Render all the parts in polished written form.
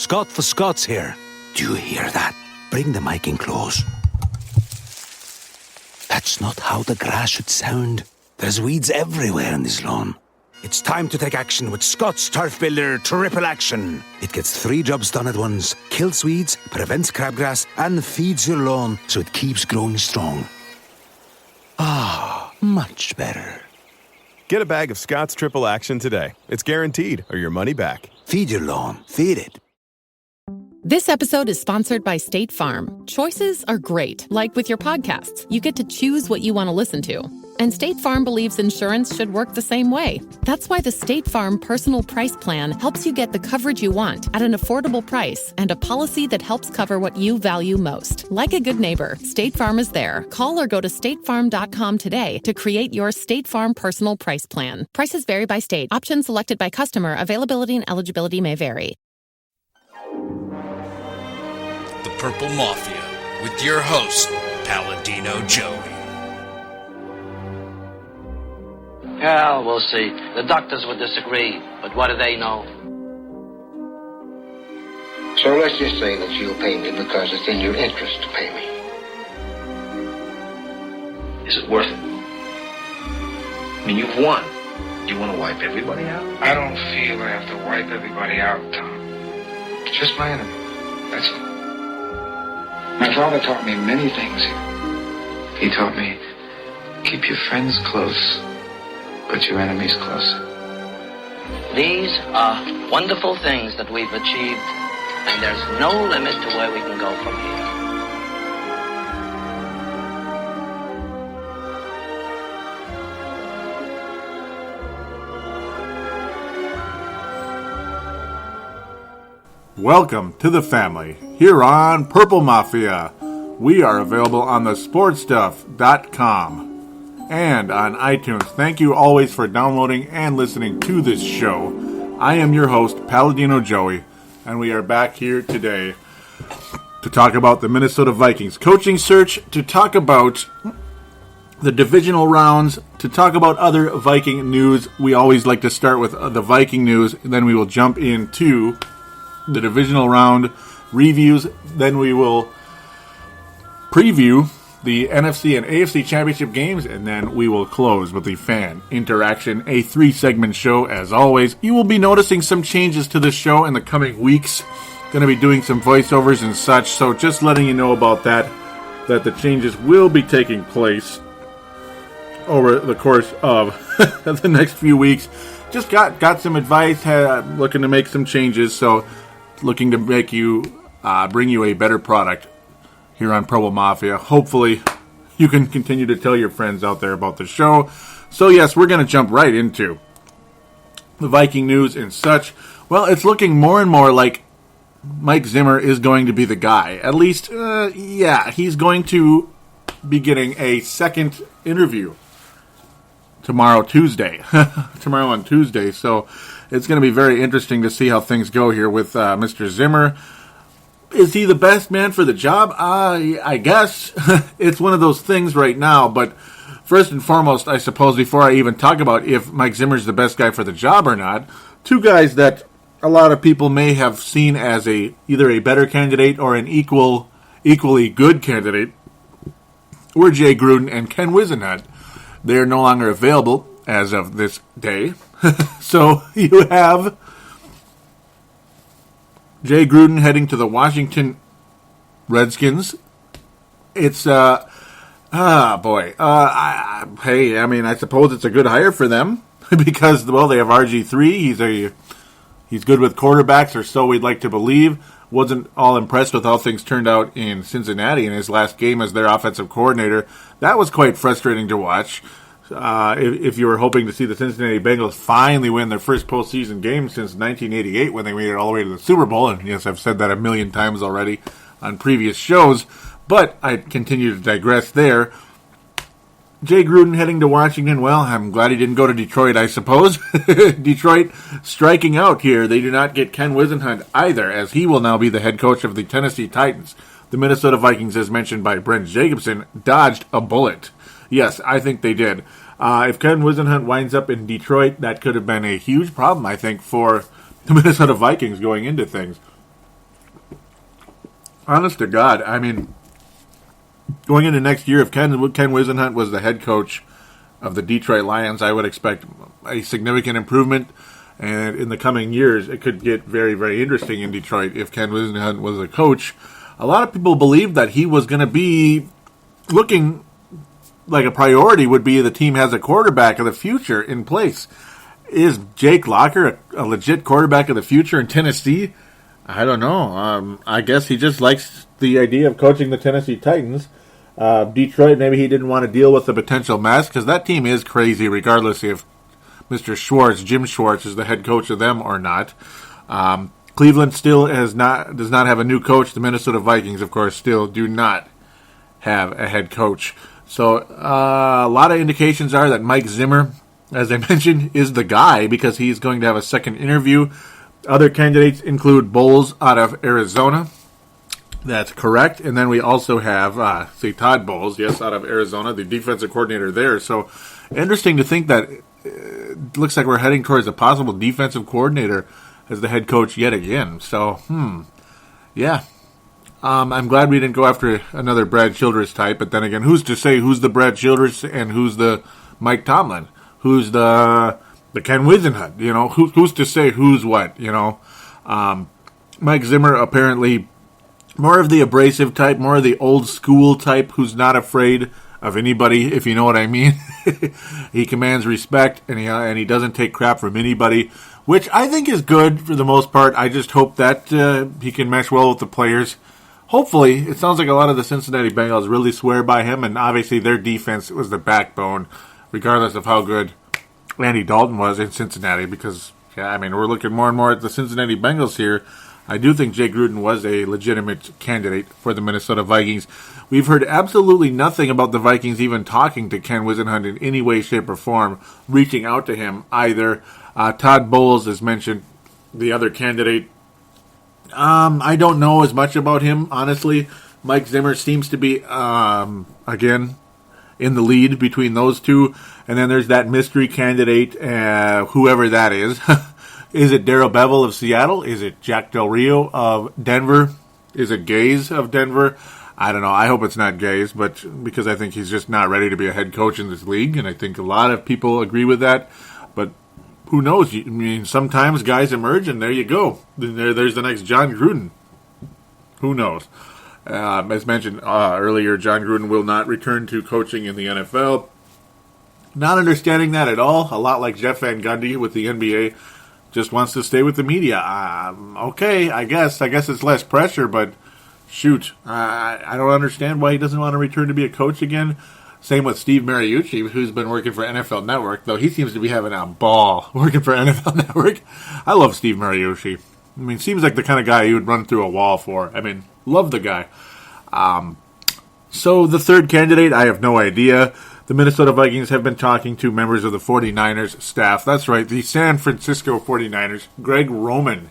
Scott for Scots here. Do you hear that? Bring the mic in close. That's not how the grass should sound. There's weeds everywhere in this lawn. It's time to take action with Scott's Turf Builder Triple Action. It gets 3 jobs done at once. Kills weeds, prevents crabgrass, and feeds your lawn so it keeps growing strong. Ah, much better. Get a bag of Scott's Triple Action today. It's guaranteed, or your money back. Feed your lawn. Feed it. This episode is sponsored by State Farm. Choices are great. Like with your podcasts, you get to choose what you want to listen to. And State Farm believes insurance should work the same way. That's why the State Farm Personal Price Plan helps you get the coverage you want at an affordable price and a policy that helps cover what you value most. Like a good neighbor, State Farm is there. Call or go to statefarm.com today to create your State Farm Personal Price Plan. Prices vary by state. Options selected by customer. Availability and eligibility may vary. The Purple Mafia with your host, Paladino Joey. Well, we'll see. The doctors would disagree, but what do they know? So let's just say that you'll pay me because it's in your interest to pay me. Is it worth it? I mean, you've won. Do you want to wipe everybody out? I don't feel I have to wipe everybody out, Tom. It's just my enemy. That's all. My father taught me many things. He taught me, keep your friends close, but your enemies closer. These are wonderful things that we've achieved, and there's no limit to where we can go from here. Welcome to the family here on Purple Mafia. We are available on the sportstuff.com and on iTunes. Thank you always for downloading and listening to this show. I am your host, Paladino Joey, and we are back here today to talk about the Minnesota Vikings coaching search, to talk about the divisional rounds, to talk about other Viking news. We always like to start with the Viking news, and then we will jump into the divisional round reviews. Then we will preview the NFC and AFC championship games, and then we will close with the fan interaction, a 3-segment show as always. You will be noticing some changes to this show in the coming weeks. Going to be doing some voiceovers and such, so just letting you know about that the changes will be taking place over the course of the next few weeks. Just got some advice, looking to make some changes, so looking to make you bring you a better product here on Purple Mafia. Hopefully you can continue to tell your friends out there about the show. So yes, we're going to jump right into the Viking news and such. Well, it's looking more and more like Mike Zimmer is going to be the guy. At least, he's going to be getting a second interview tomorrow on Tuesday. So it's going to be very interesting to see how things go here with Mr. Zimmer. Is he the best man for the job? I guess. It's one of those things right now. But first and foremost, I suppose, before I even talk about if Mike Zimmer's the best guy for the job or not, two guys that a lot of people may have seen as either a better candidate or an equally good candidate were Jay Gruden and Ken Whisenhunt. They are no longer available as of this day. So you have Jay Gruden heading to the Washington Redskins. It's, I suppose it's a good hire for them because, well, they have RG3. He's good with quarterbacks, or so we'd like to believe. Wasn't all impressed with how things turned out in Cincinnati in his last game as their offensive coordinator. That was quite frustrating to watch. If you were hoping to see the Cincinnati Bengals finally win their first postseason game since 1988 when they made it all the way to the Super Bowl, and yes, I've said that a million times already on previous shows, but I continue to digress there. Jay Gruden heading to Washington, well, I'm glad he didn't go to Detroit, I suppose. Detroit striking out here. They do not get Ken Whisenhunt either, as he will now be the head coach of the Tennessee Titans. The Minnesota Vikings, as mentioned by Brent Jacobson, dodged a bullet. Yes, I think they did. If Ken Whisenhunt winds up in Detroit, that could have been a huge problem, I think, for the Minnesota Vikings going into things. honest to God, I mean, going into next year, if Ken Whisenhunt was the head coach of the Detroit Lions, I would expect a significant improvement. And in the coming years, it could get very, very interesting in Detroit if Ken Whisenhunt was a coach. A lot of people believed that he was going to be looking like a priority would be the team has a quarterback of the future in place. Is Jake Locker a legit quarterback of the future in Tennessee? I don't know. I guess he just likes the idea of coaching the Tennessee Titans. Detroit, maybe he didn't want to deal with the potential mess because that team is crazy regardless if Mr. Schwartz, Jim Schwartz, is the head coach of them or not. Cleveland still does not have a new coach. The Minnesota Vikings, of course, still do not have a head coach. So a lot of indications are that Mike Zimmer, as I mentioned, is the guy because he's going to have a second interview. Other candidates include Bowles out of Arizona. That's correct. And then we also have, Todd Bowles, yes, out of Arizona, the defensive coordinator there. So interesting to think that it looks like we're heading towards a possible defensive coordinator as the head coach yet again. So, yeah. I'm glad we didn't go after another Brad Childress type, but then again, who's to say who's the Brad Childress and who's the Mike Tomlin? Who's the Ken Whisenhunt? You know, who's to say who's what, you know? Mike Zimmer apparently more of the abrasive type, more of the old school type who's not afraid of anybody, if you know what I mean. He commands respect, and he doesn't take crap from anybody, which I think is good for the most part. I just hope that he can mesh well with the players. Hopefully, it sounds like a lot of the Cincinnati Bengals really swear by him, and obviously their defense was the backbone, regardless of how good Andy Dalton was in Cincinnati, because, yeah, I mean, we're looking more and more at the Cincinnati Bengals here. I do think Jay Gruden was a legitimate candidate for the Minnesota Vikings. We've heard absolutely nothing about the Vikings even talking to Ken Whisenhunt in any way, shape, or form, reaching out to him either. Todd Bowles is mentioned, the other candidate. I don't know as much about him, honestly. Mike Zimmer seems to be, again, in the lead between those two. And then there's that mystery candidate, whoever that is. Is it Darrell Bevell of Seattle? Is it Jack Del Rio of Denver? Is it Gaze of Denver? I don't know. I hope it's not Gaze, but because I think he's just not ready to be a head coach in this league, and I think a lot of people agree with that. But who knows? I mean, sometimes guys emerge, and there you go. There's the next John Gruden. Who knows? As mentioned earlier, John Gruden will not return to coaching in the NFL. Not understanding that at all. A lot like Jeff Van Gundy with the NBA. Just wants to stay with the media. Okay, I guess it's less pressure, but shoot, I don't understand why he doesn't want to return to be a coach again. Same with Steve Mariucci, who's been working for NFL Network, though he seems to be having a ball working for NFL Network. I love Steve Mariucci. I mean, seems like the kind of guy you would run through a wall for. I mean, love the guy. So the third candidate, I have no idea. The Minnesota Vikings have been talking to members of the 49ers staff. That's right, the San Francisco 49ers. Greg Roman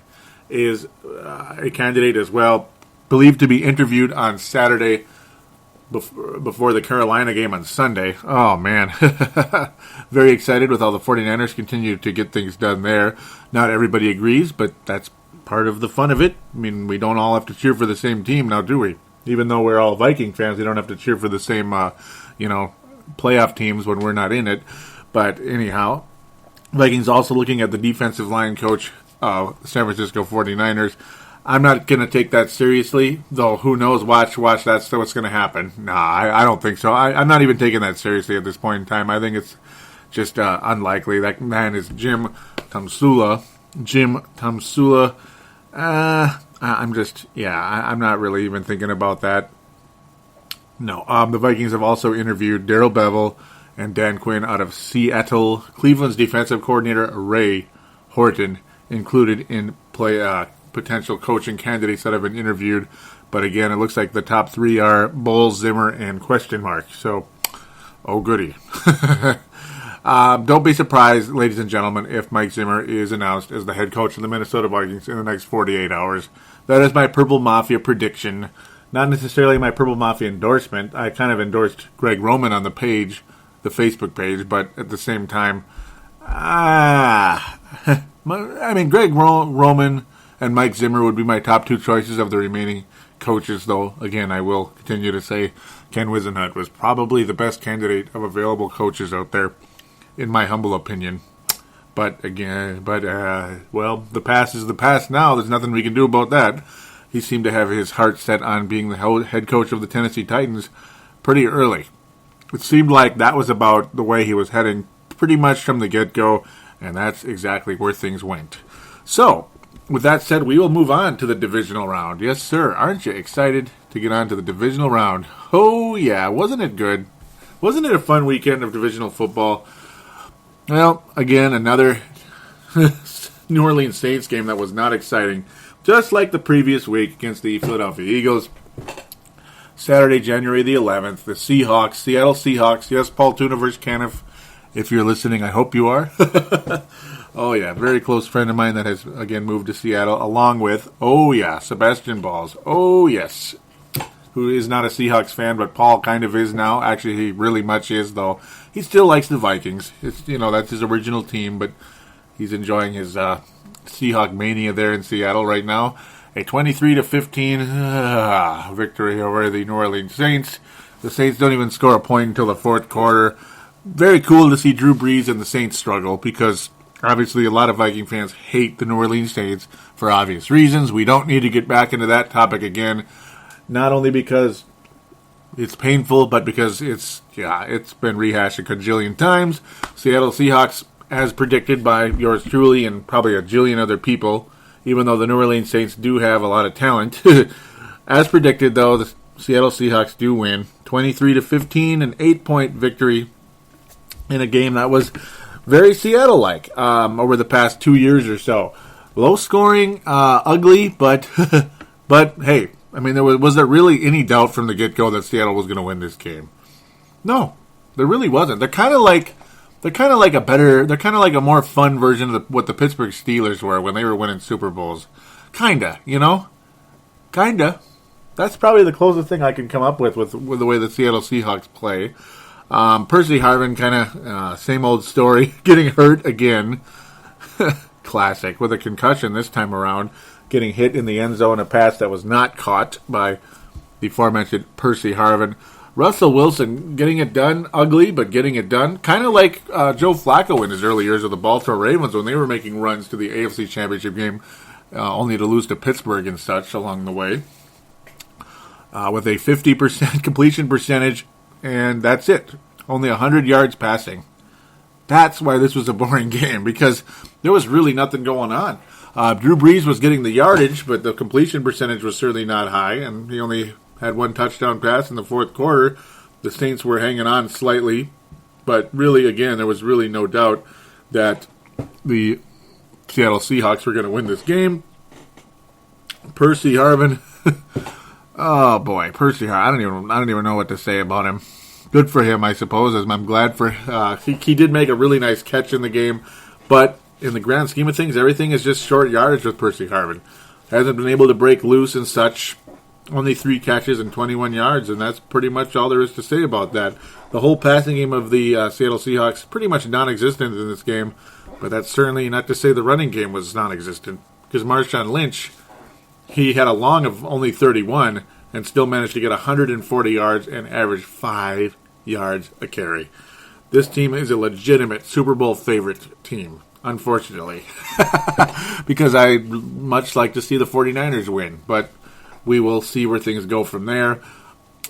is a candidate as well, believed to be interviewed on Saturday before the Carolina game on Sunday. Oh, man. Very excited with how the 49ers continue to get things done there. Not everybody agrees, but that's part of the fun of it. I mean, we don't all have to cheer for the same team now, do we? Even though we're all Viking fans, we don't have to cheer for the same, playoff teams when we're not in it. But anyhow, Vikings also looking at the defensive line coach of San Francisco 49ers. I'm not going to take that seriously, though who knows, watch, that's what's going to happen. Nah, I don't think so. I'm not even taking that seriously at this point in time. I think it's just unlikely. That man is Jim Tomsula. I'm not really even thinking about that. No, the Vikings have also interviewed Darrell Bevell and Dan Quinn out of Seattle. Cleveland's defensive coordinator, Ray Horton, included in potential coaching candidates that have been interviewed. But again, it looks like the top three are Bowles, Zimmer, and question mark. So, oh goody. Don't be surprised, ladies and gentlemen, if Mike Zimmer is announced as the head coach of the Minnesota Vikings in the next 48 hours. That is my Purple Mafia prediction. Not necessarily my Purple Mafia endorsement. I kind of endorsed Greg Roman on the page, the Facebook page, but at the same time, Greg Roman and Mike Zimmer would be my top two choices of the remaining coaches, though. Again, I will continue to say Ken Whisenhunt was probably the best candidate of available coaches out there, in my humble opinion. But well, the past is the past now. There's nothing we can do about that. He seemed to have his heart set on being the head coach of the Tennessee Titans pretty early. It seemed like that was about the way he was heading pretty much from the get-go, and that's exactly where things went. So, with that said, we will move on to the divisional round. Yes, sir. Aren't you excited to get on to the divisional round? Oh, yeah. Wasn't it good? Wasn't it a fun weekend of divisional football? Well, again, another New Orleans Saints game that was not exciting. Just like the previous week against the Philadelphia Eagles. Saturday, January the 11th, the Seattle Seahawks. Yes, Paul Tuna versus Caniff. If you're listening, I hope you are. Oh, yeah, very close friend of mine that has, again, moved to Seattle, along with, Sebastian Balls. Oh, yes. Who is not a Seahawks fan, but Paul kind of is now. Actually, he really much is, though. He still likes the Vikings. It's, that's his original team, but he's enjoying his Seahawk mania there in Seattle right now. A 23-15 victory over the New Orleans Saints. The Saints don't even score a point until the fourth quarter. Very cool to see Drew Brees and the Saints struggle, because obviously a lot of Viking fans hate the New Orleans Saints for obvious reasons. We don't need to get back into that topic again, not only because it's painful, but because it's been rehashed a cajillion times. Seattle Seahawks, as predicted by yours truly and probably a jillion other people, even though the New Orleans Saints do have a lot of talent. As predicted, though, the Seattle Seahawks do win 23-15, an 8-point victory in a game that was very Seattle-like over the past 2 years or so. Low scoring, ugly, but hey, I mean, was there really any doubt from the get-go that Seattle was going to win this game? No, there really wasn't. They're kind of like a more fun version of what the Pittsburgh Steelers were when they were winning Super Bowls. Kinda. That's probably the closest thing I can come up with the way the Seattle Seahawks play. Percy Harvin, kind of same old story, getting hurt again. Classic, with a concussion this time around, getting hit in the end zone, a pass that was not caught by the aforementioned Percy Harvin. Russell Wilson getting it done, ugly, but getting it done. Kind of like Joe Flacco in his early years of the Baltimore Ravens when they were making runs to the AFC Championship game, only to lose to Pittsburgh and such along the way. With a 50% completion percentage, and that's it. Only 100 yards passing. That's why this was a boring game, because there was really nothing going on. Drew Brees was getting the yardage, but the completion percentage was certainly not high, and he only had one touchdown pass in the fourth quarter. The Saints were hanging on slightly, but really, again, there was really no doubt that the Seattle Seahawks were going to win this game. Percy Harvin, oh boy, Percy Harvin. I don't even know what to say about him. Good for him, I suppose. I'm glad for he did make a really nice catch in the game, but in the grand scheme of things, everything is just short yardage with Percy Harvin. Hasn't been able to break loose and such. Only 3 catches and 21 yards, and that's pretty much all there is to say about that. The whole passing game of the Seattle Seahawks pretty much non-existent in this game, but that's certainly not to say the running game was non-existent, because Marshawn Lynch, he had a long of only 31 and still managed to get 140 yards and average 5 yards a carry. This team is a legitimate Super Bowl favorite team, unfortunately, because I'd much like to see the 49ers win, but we will see where things go from there.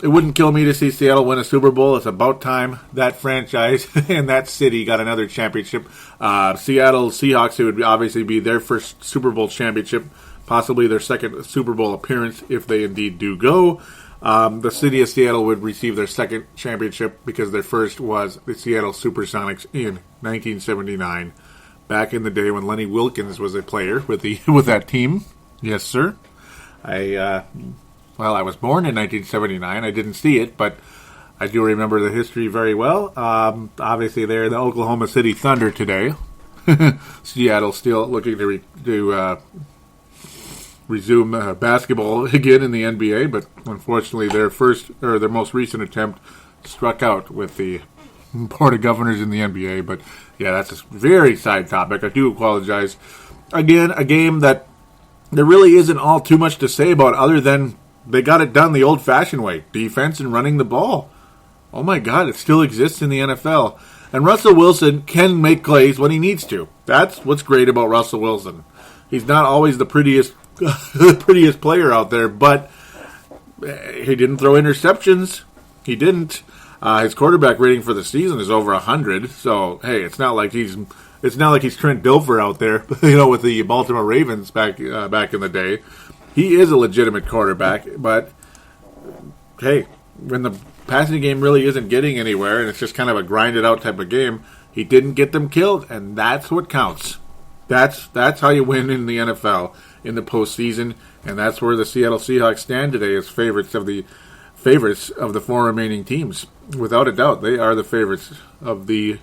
It wouldn't kill me to see Seattle win a Super Bowl. It's about time that franchise and that city got another championship. Seattle Seahawks, it would obviously be their first Super Bowl championship, possibly their second Super Bowl appearance if they indeed do go. The city of Seattle would receive their second championship because their first was the Seattle Supersonics in 1979, back in the day when Lenny Wilkens was a player with that team. Yes, sir. I was born in 1979. I didn't see it, but I do remember the history very well. Obviously, they're the Oklahoma City Thunder today. Seattle still looking to resume basketball again in the NBA, but unfortunately, their most recent attempt struck out with the Board of Governors in the NBA. But yeah, that's a very side topic. I do apologize. Again, a game that there really isn't all too much to say about other than they got it done the old-fashioned way. Defense and running the ball. Oh my God, it still exists in the NFL. And Russell Wilson can make plays when he needs to. That's what's great about Russell Wilson. He's not always the prettiest player out there, but he didn't throw interceptions. He didn't. His quarterback rating for the season is over 100. So hey, it's not like he's Trent Dilfer out there, with the Baltimore Ravens back in the day. He is a legitimate quarterback, but hey, when the passing game really isn't getting anywhere, and it's just kind of a grinded out type of game, he didn't get them killed, and that's what counts. That's how you win in the NFL in the postseason, and that's where the Seattle Seahawks stand today as favorites of the four remaining teams. Without a doubt, they are the favorites of the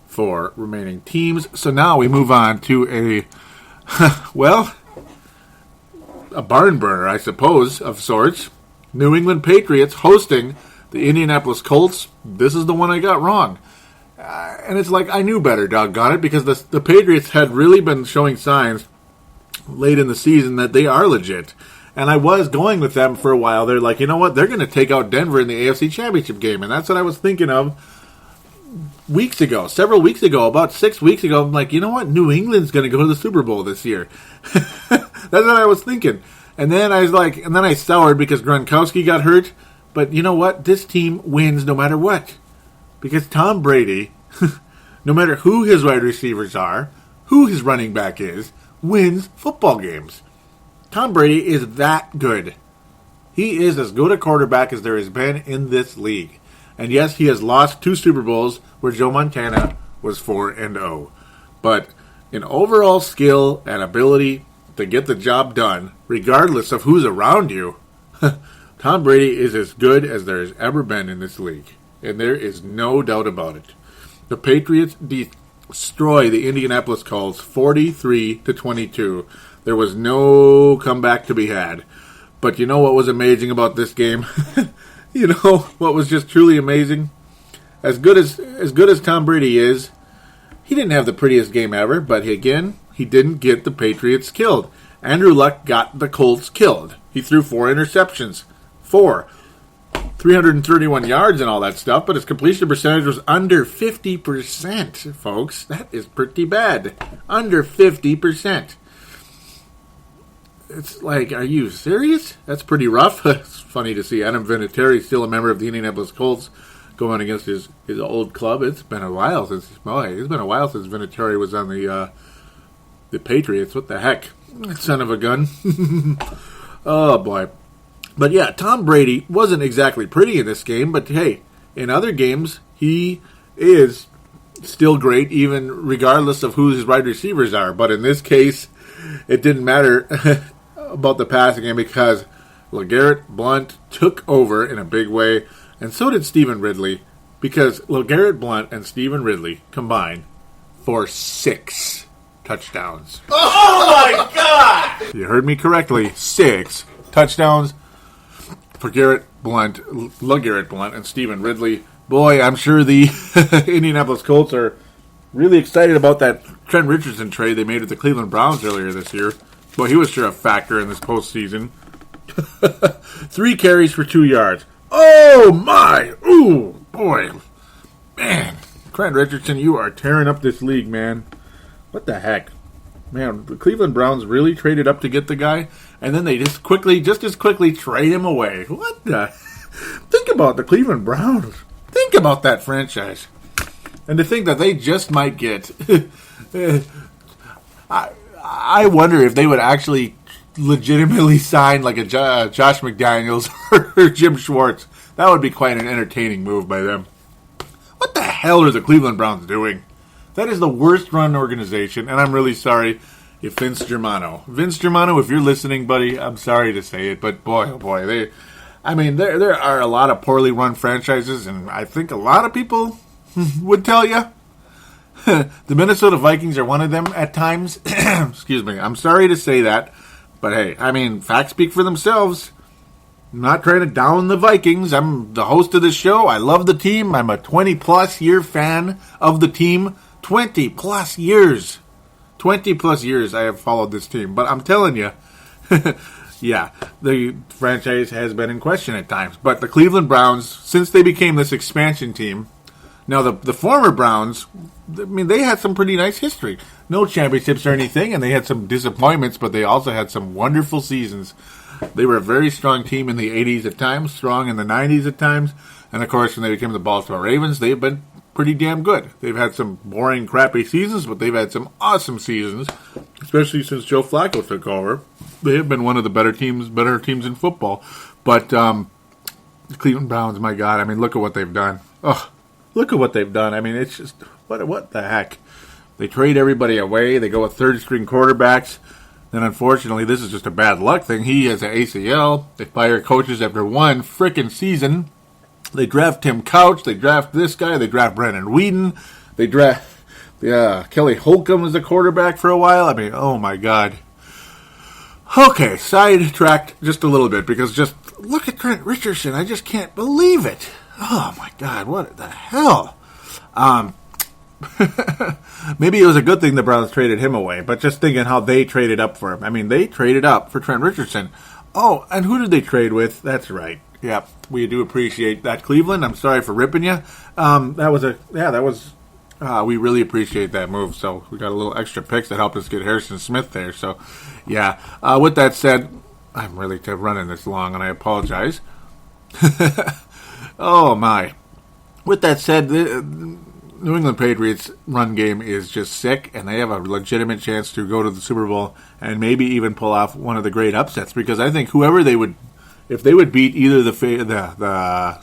four remaining teams. So now we move on to a barn burner, I suppose, of sorts. New England Patriots hosting the Indianapolis Colts. This is the one I got wrong. And it's like I knew better, doggone it, because the Patriots had really been showing signs late in the season that they are legit. And I was going with them for a while. They're like, you know what? They're going to take out Denver in the AFC Championship game. And that's what I was thinking of several weeks ago, about 6 weeks ago. I'm like, you know what? New England's going to go to the Super Bowl this year. That's what I was thinking. And then I soured because Gronkowski got hurt. But you know what? This team wins no matter what. Because Tom Brady, no matter who his wide receivers are, who his running back is, wins football games. Tom Brady is that good. He is as good a quarterback as there has been in this league. And yes, he has lost 2 Super Bowls where Joe Montana was 4-0. But in overall skill and ability to get the job done, regardless of who's around you, Tom Brady is as good as there has ever been in this league. And there is no doubt about it. The Patriots destroy the Indianapolis Colts 43-22. There was no comeback to be had. But you know what was amazing about this game? You know what was just truly amazing? As good as Tom Brady is, he didn't have the prettiest game ever, but again, he didn't get the Patriots killed. Andrew Luck got the Colts killed. He threw 4 interceptions. 331 yards and all that stuff, but his completion percentage was under 50%, folks. That is pretty bad. Under 50%. It's like, are you serious? That's pretty rough. It's funny to see Adam Vinatieri, still a member of the Indianapolis Colts, going against his old club. It's been a while since Vinatieri was on the Patriots. What the heck? Son of a gun. Oh, boy. But yeah, Tom Brady wasn't exactly pretty in this game, but hey, in other games, he is still great, even regardless of who his wide receivers are. But in this case, it didn't matter about the passing game because LeGarrette Blount took over in a big way, and so did Stephen Ridley, because LeGarrette Blount and Stephen Ridley combined for 6 touchdowns. Oh my God! You heard me correctly. 6 touchdowns for LeGarrette Blount and Stephen Ridley. Boy, I'm sure the Indianapolis Colts are really excited about that Trent Richardson trade they made with the Cleveland Browns earlier this year. Boy, he was sure a factor in this postseason. 3 carries for 2 yards. Oh, my! Ooh, boy. Man, Trent Richardson, you are tearing up this league, man. What the heck? Man, the Cleveland Browns really traded up to get the guy, and then they just as quickly trade him away. What the? Think about the Cleveland Browns. Think about that franchise. And to think that they just might get... I wonder if they would actually legitimately sign like a Josh McDaniels or Jim Schwartz. That would be quite an entertaining move by them. What the hell are the Cleveland Browns doing? That is the worst run organization, and I'm really sorry if Vince Germano, if you're listening, buddy, I'm sorry to say it, but boy, oh boy, there are a lot of poorly run franchises, and I think a lot of people would tell you. The Minnesota Vikings are one of them at times. Excuse me. I'm sorry to say that. But hey, facts speak for themselves. I'm not trying to down the Vikings. I'm the host of this show. I love the team. I'm a 20-plus year fan of the team. 20-plus years. 20-plus years I have followed this team. But I'm telling you, Yeah, the franchise has been in question at times. But the Cleveland Browns, since they became this expansion team, now the former Browns, I mean, they had some pretty nice history. No championships or anything, and they had some disappointments, but they also had some wonderful seasons. They were a very strong team in the 80s at times, strong in the 90s at times, and of course when they became the Baltimore Ravens, they've been pretty damn good. They've had some boring, crappy seasons, but they've had some awesome seasons, especially since Joe Flacco took over. They have been one of the better teams in football. But the Cleveland Browns, my God, I mean, look at what they've done. Oh, look at what they've done. I mean, it's just, what the heck? They trade everybody away. They go with third-string quarterbacks. Then, unfortunately, this is just a bad luck thing. He has an ACL. They fire coaches after one frickin' season. They draft Tim Couch. They draft this guy. They draft Brandon Weeden. They draft Kelly Holcomb as a quarterback for a while. I mean, oh, my God. Okay, sidetracked just a little bit because just look at Trent Richardson. I just can't believe it. Oh, my God, what the hell? Maybe it was a good thing the Browns traded him away, but just thinking how they traded up for him. I mean, they traded up for Trent Richardson. Oh, and who did they trade with? That's right. Yep, we do appreciate that, Cleveland. I'm sorry for ripping you. We really appreciate that move. So we got a little extra picks that helped us get Harrison Smith there. So, yeah. With that said, I'm really running this long, and I apologize. Oh, my. With that said, the New England Patriots run game is just sick, and they have a legitimate chance to go to the Super Bowl and maybe even pull off one of the great upsets, because I think whoever they would, if they would beat either the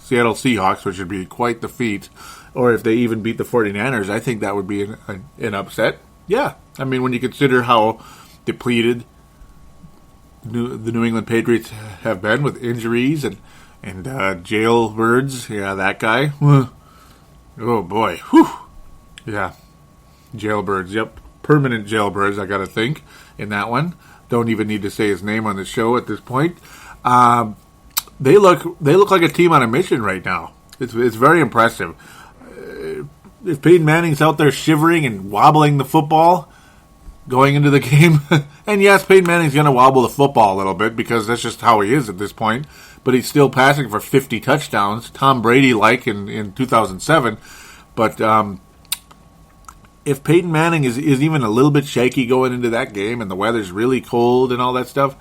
Seattle Seahawks, which would be quite the feat, or if they even beat the 49ers, I think that would be an upset. Yeah, I mean, when you consider how depleted the New England Patriots have been with injuries and jailbirds, yeah, that guy. Oh, boy. Whew. Yeah. Jailbirds. Yep. Permanent jailbirds, I got to think, in that one. Don't even need to say his name on the show at this point. They look like a team on a mission right now. It's very impressive. If Peyton Manning's out there shivering and wobbling the football going into the game, and yes, Peyton Manning's going to wobble the football a little bit because that's just how he is at this point, but he's still passing for 50 touchdowns, Tom Brady-like in 2007. But if Peyton Manning is even a little bit shaky going into that game and the weather's really cold and all that stuff,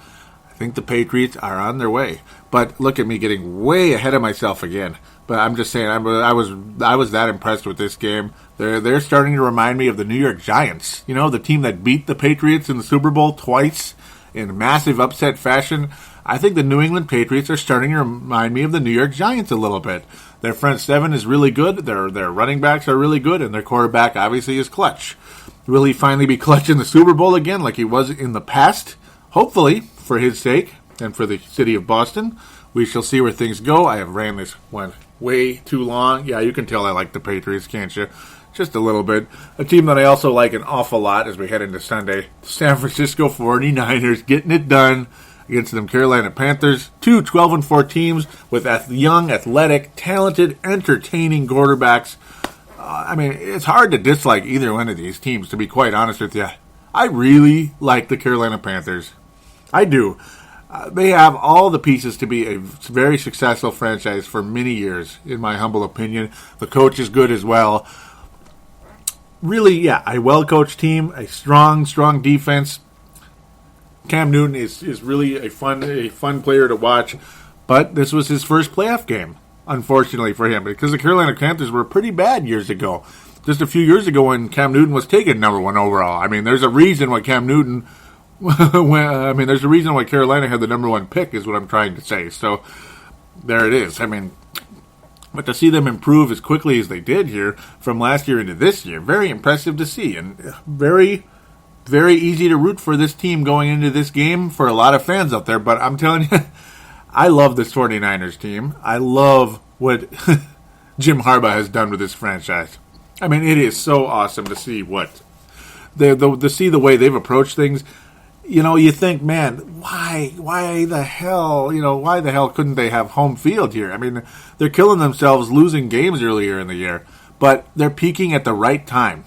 I think the Patriots are on their way. But look at me getting way ahead of myself again. But I'm just saying, I was that impressed with this game. They're starting to remind me of the New York Giants. You know, the team that beat the Patriots in the Super Bowl twice in massive upset fashion. I think the New England Patriots are starting to remind me of the New York Giants a little bit. Their front seven is really good. Their running backs are really good, and their quarterback obviously is clutch. Will he finally be clutch in the Super Bowl again like he was in the past? Hopefully, for his sake and for the city of Boston. We shall see where things go. I have ran this one way too long. Yeah, you can tell I like the Patriots, can't you? Just a little bit. A team that I also like an awful lot as we head into Sunday. San Francisco 49ers getting it done against them Carolina Panthers. Two 12-4 teams with young, athletic, talented, entertaining quarterbacks. I mean, it's hard to dislike either one of these teams, to be quite honest with you. I really like the Carolina Panthers. I do. They have all the pieces to be a very successful franchise for many years, in my humble opinion. The coach is good as well. Really, yeah, a well-coached team, a strong defense. Cam Newton is really a fun player to watch, but this was his first playoff game, unfortunately for him, because the Carolina Panthers were pretty bad years ago. Just a few years ago when Cam Newton was taken number one overall. I mean, there's a reason why Cam Newton... there's a reason why Carolina had the number one pick, is what I'm trying to say. So, there it is. I mean, but to see them improve as quickly as they did here from last year into this year, very impressive to see, and very, very easy to root for this team going into this game for a lot of fans out there. But I'm telling you, I love this 49ers team. I love what Jim Harbaugh has done with this franchise. I mean, it is so awesome to see to see the way they've approached things. You know, you think, man, why the hell couldn't they have home field here? I mean, they're killing themselves losing games earlier in the year, but they're peaking at the right time.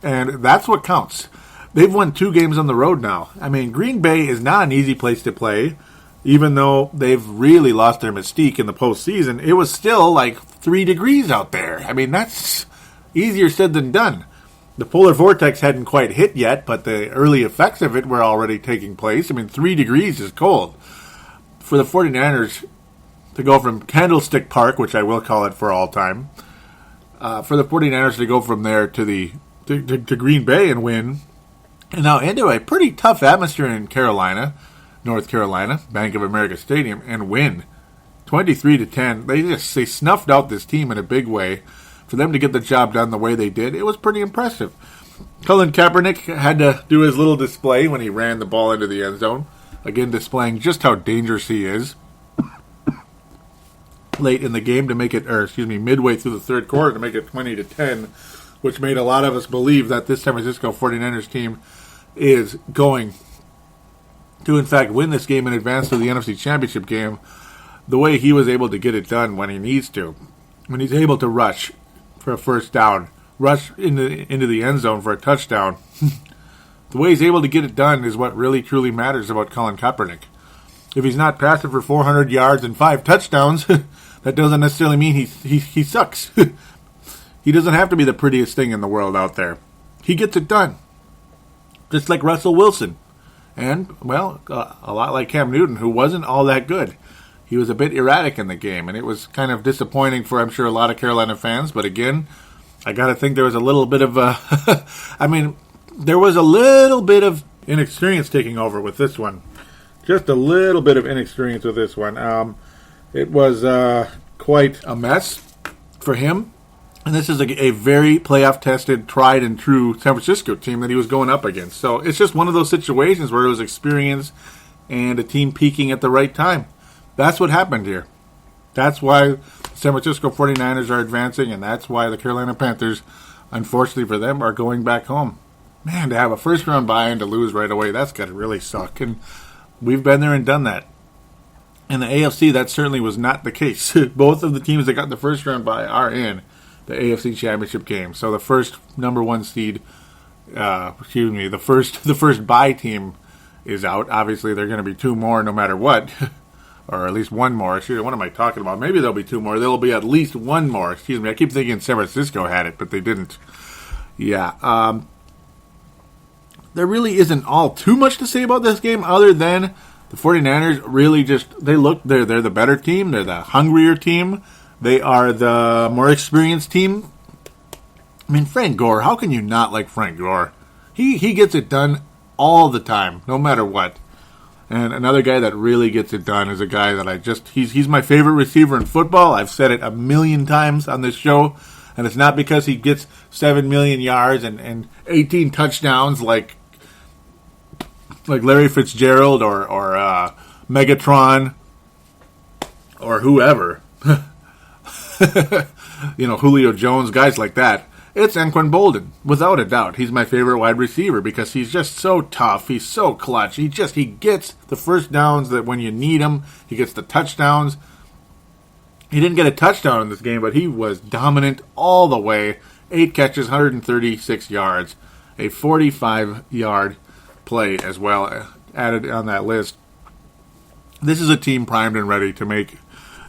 And that's what counts. they've won 2 games on the road now. I mean, Green Bay is not an easy place to play. Even though they've really lost their mystique in the postseason, it was still like 3 degrees out there. I mean, that's easier said than done. The polar vortex hadn't quite hit yet, but the early effects of it were already taking place. I mean, 3 degrees is cold. For the 49ers to go from Candlestick Park, which I will call it for all time, for the 49ers to go from there to Green Bay and win, and now into a pretty tough atmosphere in North Carolina, Bank of America Stadium, and win 23-10. They snuffed out this team in a big way. For them to get the job done the way they did, it was pretty impressive. Colin Kaepernick had to do his little display when he ran the ball into the end zone, again displaying just how dangerous he is. Late in the game to make it, midway through the third quarter to make it 20-10, which made a lot of us believe that this San Francisco 49ers team is going to, in fact, win this game and advance to the NFC Championship game. The way he was able to get it done when he needs to, when he's able to rush for a first down, rush into the end zone for a touchdown, the way he's able to get it done is what really truly matters about Colin Kaepernick. If he's not passing for 400 yards and 5 touchdowns, that doesn't necessarily mean he sucks. He doesn't have to be the prettiest thing in the world out there. He gets it done. Just like Russell Wilson. And, well, a lot like Cam Newton, who wasn't all that good. He was a bit erratic in the game, and it was kind of disappointing for, I'm sure, a lot of Carolina fans. But again, I got to think there was a little bit of there was a little bit of inexperience taking over with this one. Just a little bit of inexperience with this one. It was quite a mess for him. And this is a very playoff-tested, tried-and-true San Francisco team that he was going up against. So it's just one of those situations where it was experience and a team peaking at the right time. That's what happened here. That's why San Francisco 49ers are advancing, and that's why the Carolina Panthers, unfortunately for them, are going back home. Man, to have a first-round bye and to lose right away, that's got to really suck. And we've been there and done that. In the AFC, that certainly was not the case. Both of the teams that got the first-round bye are in the AFC Championship game. So the first number 1 seed, the first bye team is out. Obviously, there are going to be 2 more no matter what, or at least 1 more. What am I talking about? Maybe there'll be 2 more. There'll be at least 1 more. I keep thinking San Francisco had it, but they didn't. Yeah. There really isn't all too much to say about this game other than the 49ers really they're the better team. They're the hungrier team. They are the more experienced team. I mean, Frank Gore, how can you not like Frank Gore? He gets it done all the time, no matter what. And another guy that really gets it done is a guy that he's my favorite receiver in football. I've said it 1,000,000 times on this show. And it's not because he gets 7 million yards and 18 touchdowns like Larry Fitzgerald or Megatron or whoever. Julio Jones, guys like that. It's Anquan Boldin, without a doubt. He's my favorite wide receiver because he's just so tough. He's so clutch. He gets the first downs that when you need him. He gets the touchdowns. He didn't get a touchdown in this game, but he was dominant all the way. 8 catches, 136 yards. A 45-yard play as well added on that list. This is a team primed and ready to make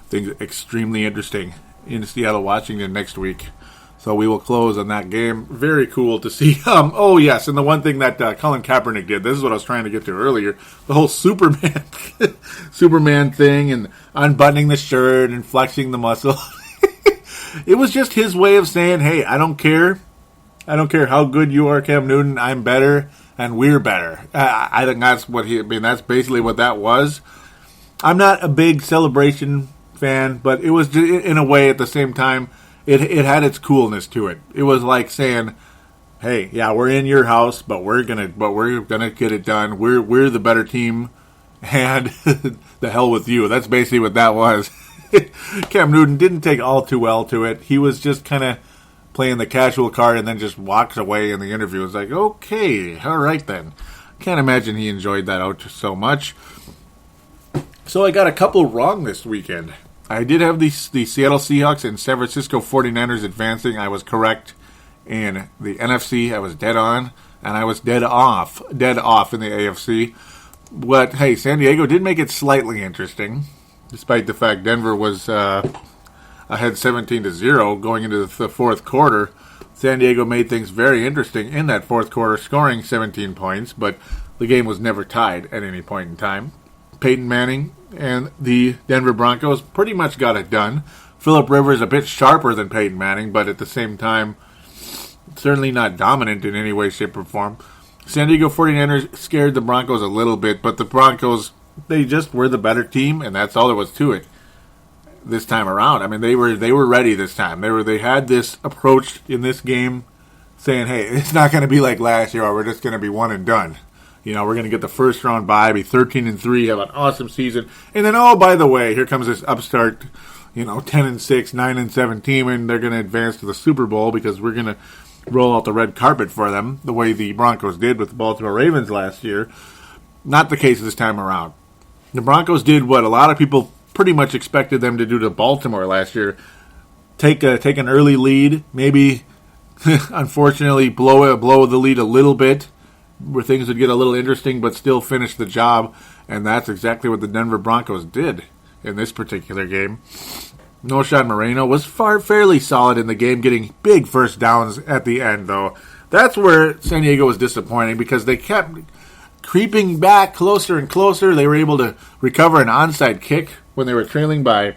things extremely interesting in Seattle, Washington next week. So we will close on that game. Very cool to see. Oh, yes, and the one thing that Colin Kaepernick did, this is what I was trying to get to earlier, the whole Superman thing and unbuttoning the shirt and flexing the muscle. It was just his way of saying, hey, I don't care. I don't care how good you are, Cam Newton. I'm better, and we're better. I think that's that's basically what that was. I'm not a big celebration fan, but it was in a way at the same time. It had its coolness to it. It was like saying, "Hey, yeah, we're in your house, but we're gonna get it done. We're the better team, and the hell with you." That's basically what that was. Cam Newton didn't take all too well to it. He was just kind of playing the casual card and then just walks away in the interview. It was like, okay, all right then. Can't imagine he enjoyed that out so much. So I got a couple wrong this weekend. I did have the Seattle Seahawks and San Francisco 49ers advancing. I was correct. In the NFC, I was dead on. and I was dead off in the AFC. But, hey, San Diego did make it slightly interesting, despite the fact Denver was ahead 17-0 going into the fourth quarter. San Diego made things very interesting in that fourth quarter, scoring 17 points, but the game was never tied at any point in time. Peyton Manning and the Denver Broncos pretty much got it done. Phillip Rivers a bit sharper than Peyton Manning, but at the same time, certainly not dominant in any way, shape, or form. San Diego 49ers scared the Broncos a little bit, but the Broncos, they just were the better team, and that's all there was to it this time around. I mean, they were ready this time. They had this approach in this game saying, hey, it's not going to be like last year where we're just going to be one and done. You know, we're going to get the first round bye, be 13-3, have an awesome season. And then, oh, by the way, here comes this upstart, 10-6, 9-7 team, and they're going to advance to the Super Bowl because we're going to roll out the red carpet for them the way the Broncos did with the Baltimore Ravens last year. Not the case this time around. The Broncos did what a lot of people pretty much expected them to do to Baltimore last year. Take an early lead, maybe, unfortunately, blow the lead a little bit, where things would get a little interesting, but still finish the job, and that's exactly what the Denver Broncos did in this particular game. Noshan Moreno was fairly solid in the game, getting big first downs at the end, though. That's where San Diego was disappointing, because they kept creeping back closer and closer. They were able to recover an onside kick when they were trailing by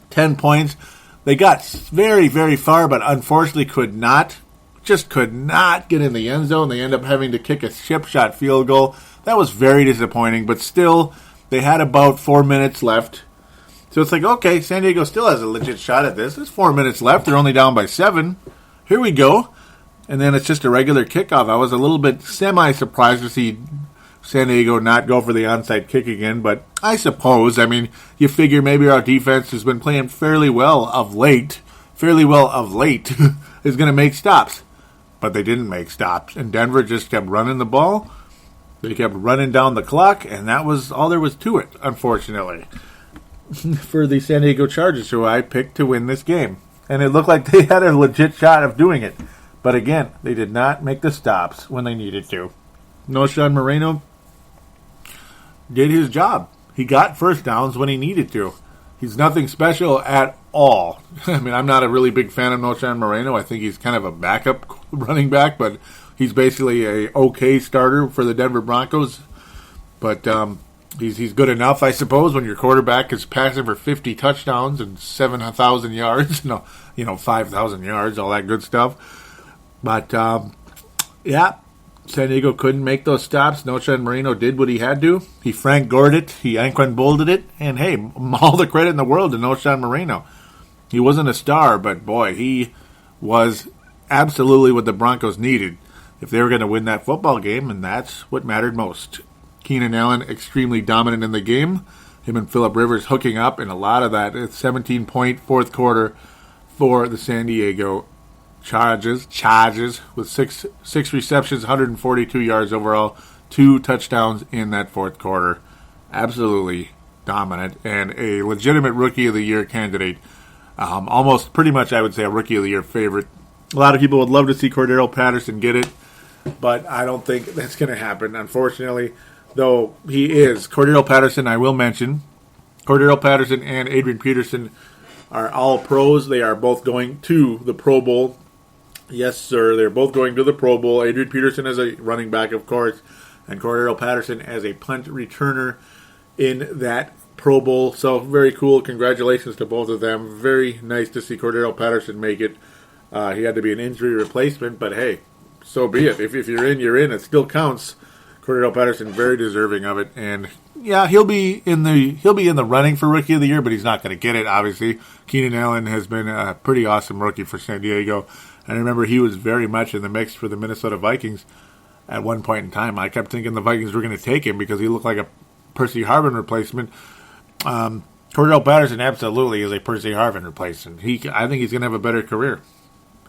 10 points. They got very, very far, but unfortunately could not get in the end zone. They end up having to kick a chip shot field goal. That was very disappointing, but still, they had about 4 minutes left. So it's like, okay, San Diego still has a legit shot at this. There's 4 minutes left. They're only down by 7. Here we go. And then it's just a regular kickoff. I was a little bit semi-surprised to see San Diego not go for the onside kick again, but I suppose, you figure maybe our defense has been playing fairly well of late, is going to make stops. But they didn't make stops, and Denver just kept running the ball. They kept running down the clock, and that was all there was to it, unfortunately, for the San Diego Chargers, who I picked to win this game. And it looked like they had a legit shot of doing it. But again, they did not make the stops when they needed to. Noshan Moreno did his job. He got first downs when he needed to. He's nothing special at all. I'm not a really big fan of Noshan Moreno. I think he's kind of a backup running back, but he's basically a okay starter for the Denver Broncos. But he's good enough, I suppose, when your quarterback is passing for 50 touchdowns and 7,000 yards, 5,000 yards, all that good stuff. But, San Diego couldn't make those stops. Noshan Moreno did what he had to. He Frank Gored it. He Anquan Bolded it. And, hey, all the credit in the world to Noshan Moreno. He wasn't a star, but, boy, he was absolutely what the Broncos needed if they were going to win that football game, and that's what mattered most. Keenan Allen extremely dominant in the game. Him and Phillip Rivers hooking up, and a lot of that 17-point fourth quarter for the San Diego Chargers with six receptions, 142 yards overall, 2 touchdowns in that fourth quarter. Absolutely dominant and a legitimate Rookie of the Year candidate. Almost pretty much, I would say, a Rookie of the Year favorite. A lot of people would love to see Cordero Patterson get it, but I don't think that's going to happen, unfortunately. Though he is. Cordero Patterson, I will mention. Cordero Patterson and Adrian Peterson are all pros. They are both going to the Pro Bowl. Yes, sir. They're both going to the Pro Bowl. Adrian Peterson as a running back, of course, and Cordero Patterson as a punt returner in that Pro Bowl. So very cool. Congratulations to both of them. Very nice to see Cordero Patterson make it. He had to be an injury replacement, but hey, so be it. If you're in, you're in. It still counts. Cordero Patterson very deserving of it, and yeah, he'll be in the running for Rookie of the Year, but he's not going to get it. Obviously, Keenan Allen has been a pretty awesome rookie for San Diego, and I remember he was very much in the mix for the Minnesota Vikings at one point in time. I kept thinking the Vikings were going to take him because he looked like a Percy Harvin replacement. Cordero Patterson absolutely is a Percy Harvin replacement. I think he's going to have a better career.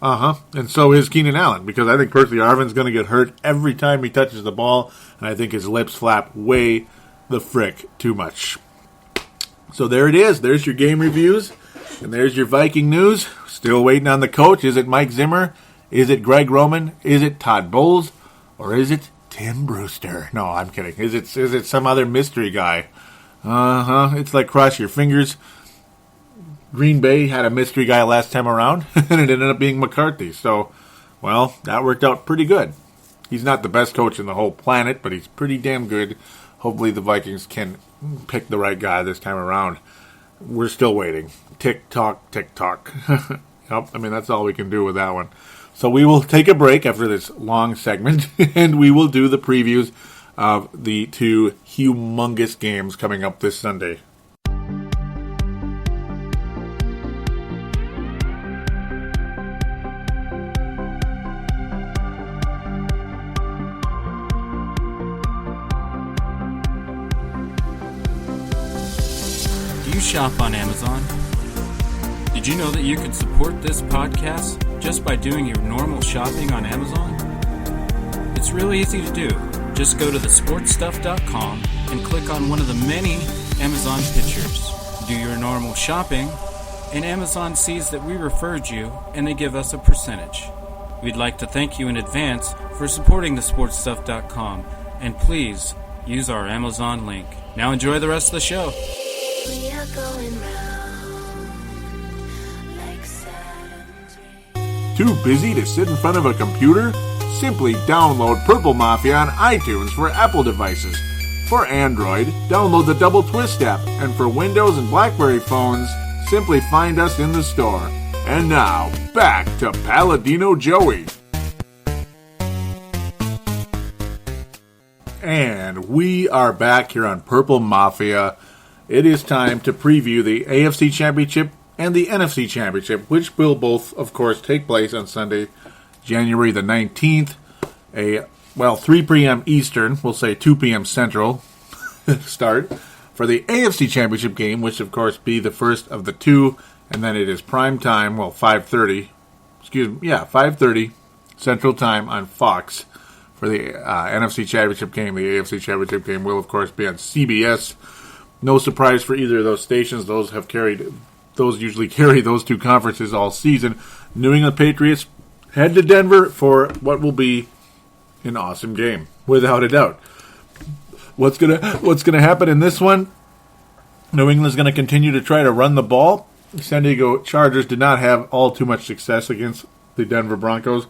And so is Keenan Allen, because I think Percy Harvin's going to get hurt every time he touches the ball, and I think his lips flap way the frick too much. So there it is. There's your game reviews, and there's your Viking news. Still waiting on the coach. Is it Mike Zimmer? Is it Greg Roman? Is it Todd Bowles? Or is it Tim Brewster? No, I'm kidding. Is it some other mystery guy? It's like cross your fingers. Green Bay had a mystery guy last time around, and it ended up being McCarthy. So, well, that worked out pretty good. He's not the best coach in the whole planet, but he's pretty damn good. Hopefully the Vikings can pick the right guy this time around. We're still waiting. Tick-tock, tick-tock. Yep, I mean, that's all we can do with that one. So we will take a break after this long segment, and we will do the previews of the two humongous games coming up this Sunday. Do you shop on Amazon? Did you know that you can support this podcast just by doing your normal shopping on Amazon? It's really easy to do. Just go to thesportstuff.com and click on one of the many Amazon pictures. Do your normal shopping, and Amazon sees that we referred you, and they give us a percentage. We'd like to thank you in advance for supporting thesportstuff.com, and please use our Amazon link. Now enjoy the rest of the show. We are going round like Saturn. Too busy to sit in front of a computer? Simply download Purple Mafia on iTunes for Apple devices. For Android, download the Double Twist app, and for Windows and BlackBerry phones, simply find us in the store. And now, back to Paladino Joey. And we are back here on Purple Mafia. It is time to preview the AFC Championship and the NFC Championship, which will both, of course, take place on Sunday, January the 19th, 3 p.m. Eastern, we'll say 2 p.m. Central start, for the AFC Championship game, which, of course, be the first of the two, and then it is prime time, 5:30 Central Time on Fox for the NFC Championship game. The AFC Championship game will, of course, be on CBS. No surprise for either of those stations. Those usually carry those two conferences all season. New England Patriots head to Denver for what will be an awesome game, without a doubt. What's gonna happen in this one? New England's gonna continue to try to run the ball. San Diego Chargers did not have all too much success against the Denver Broncos,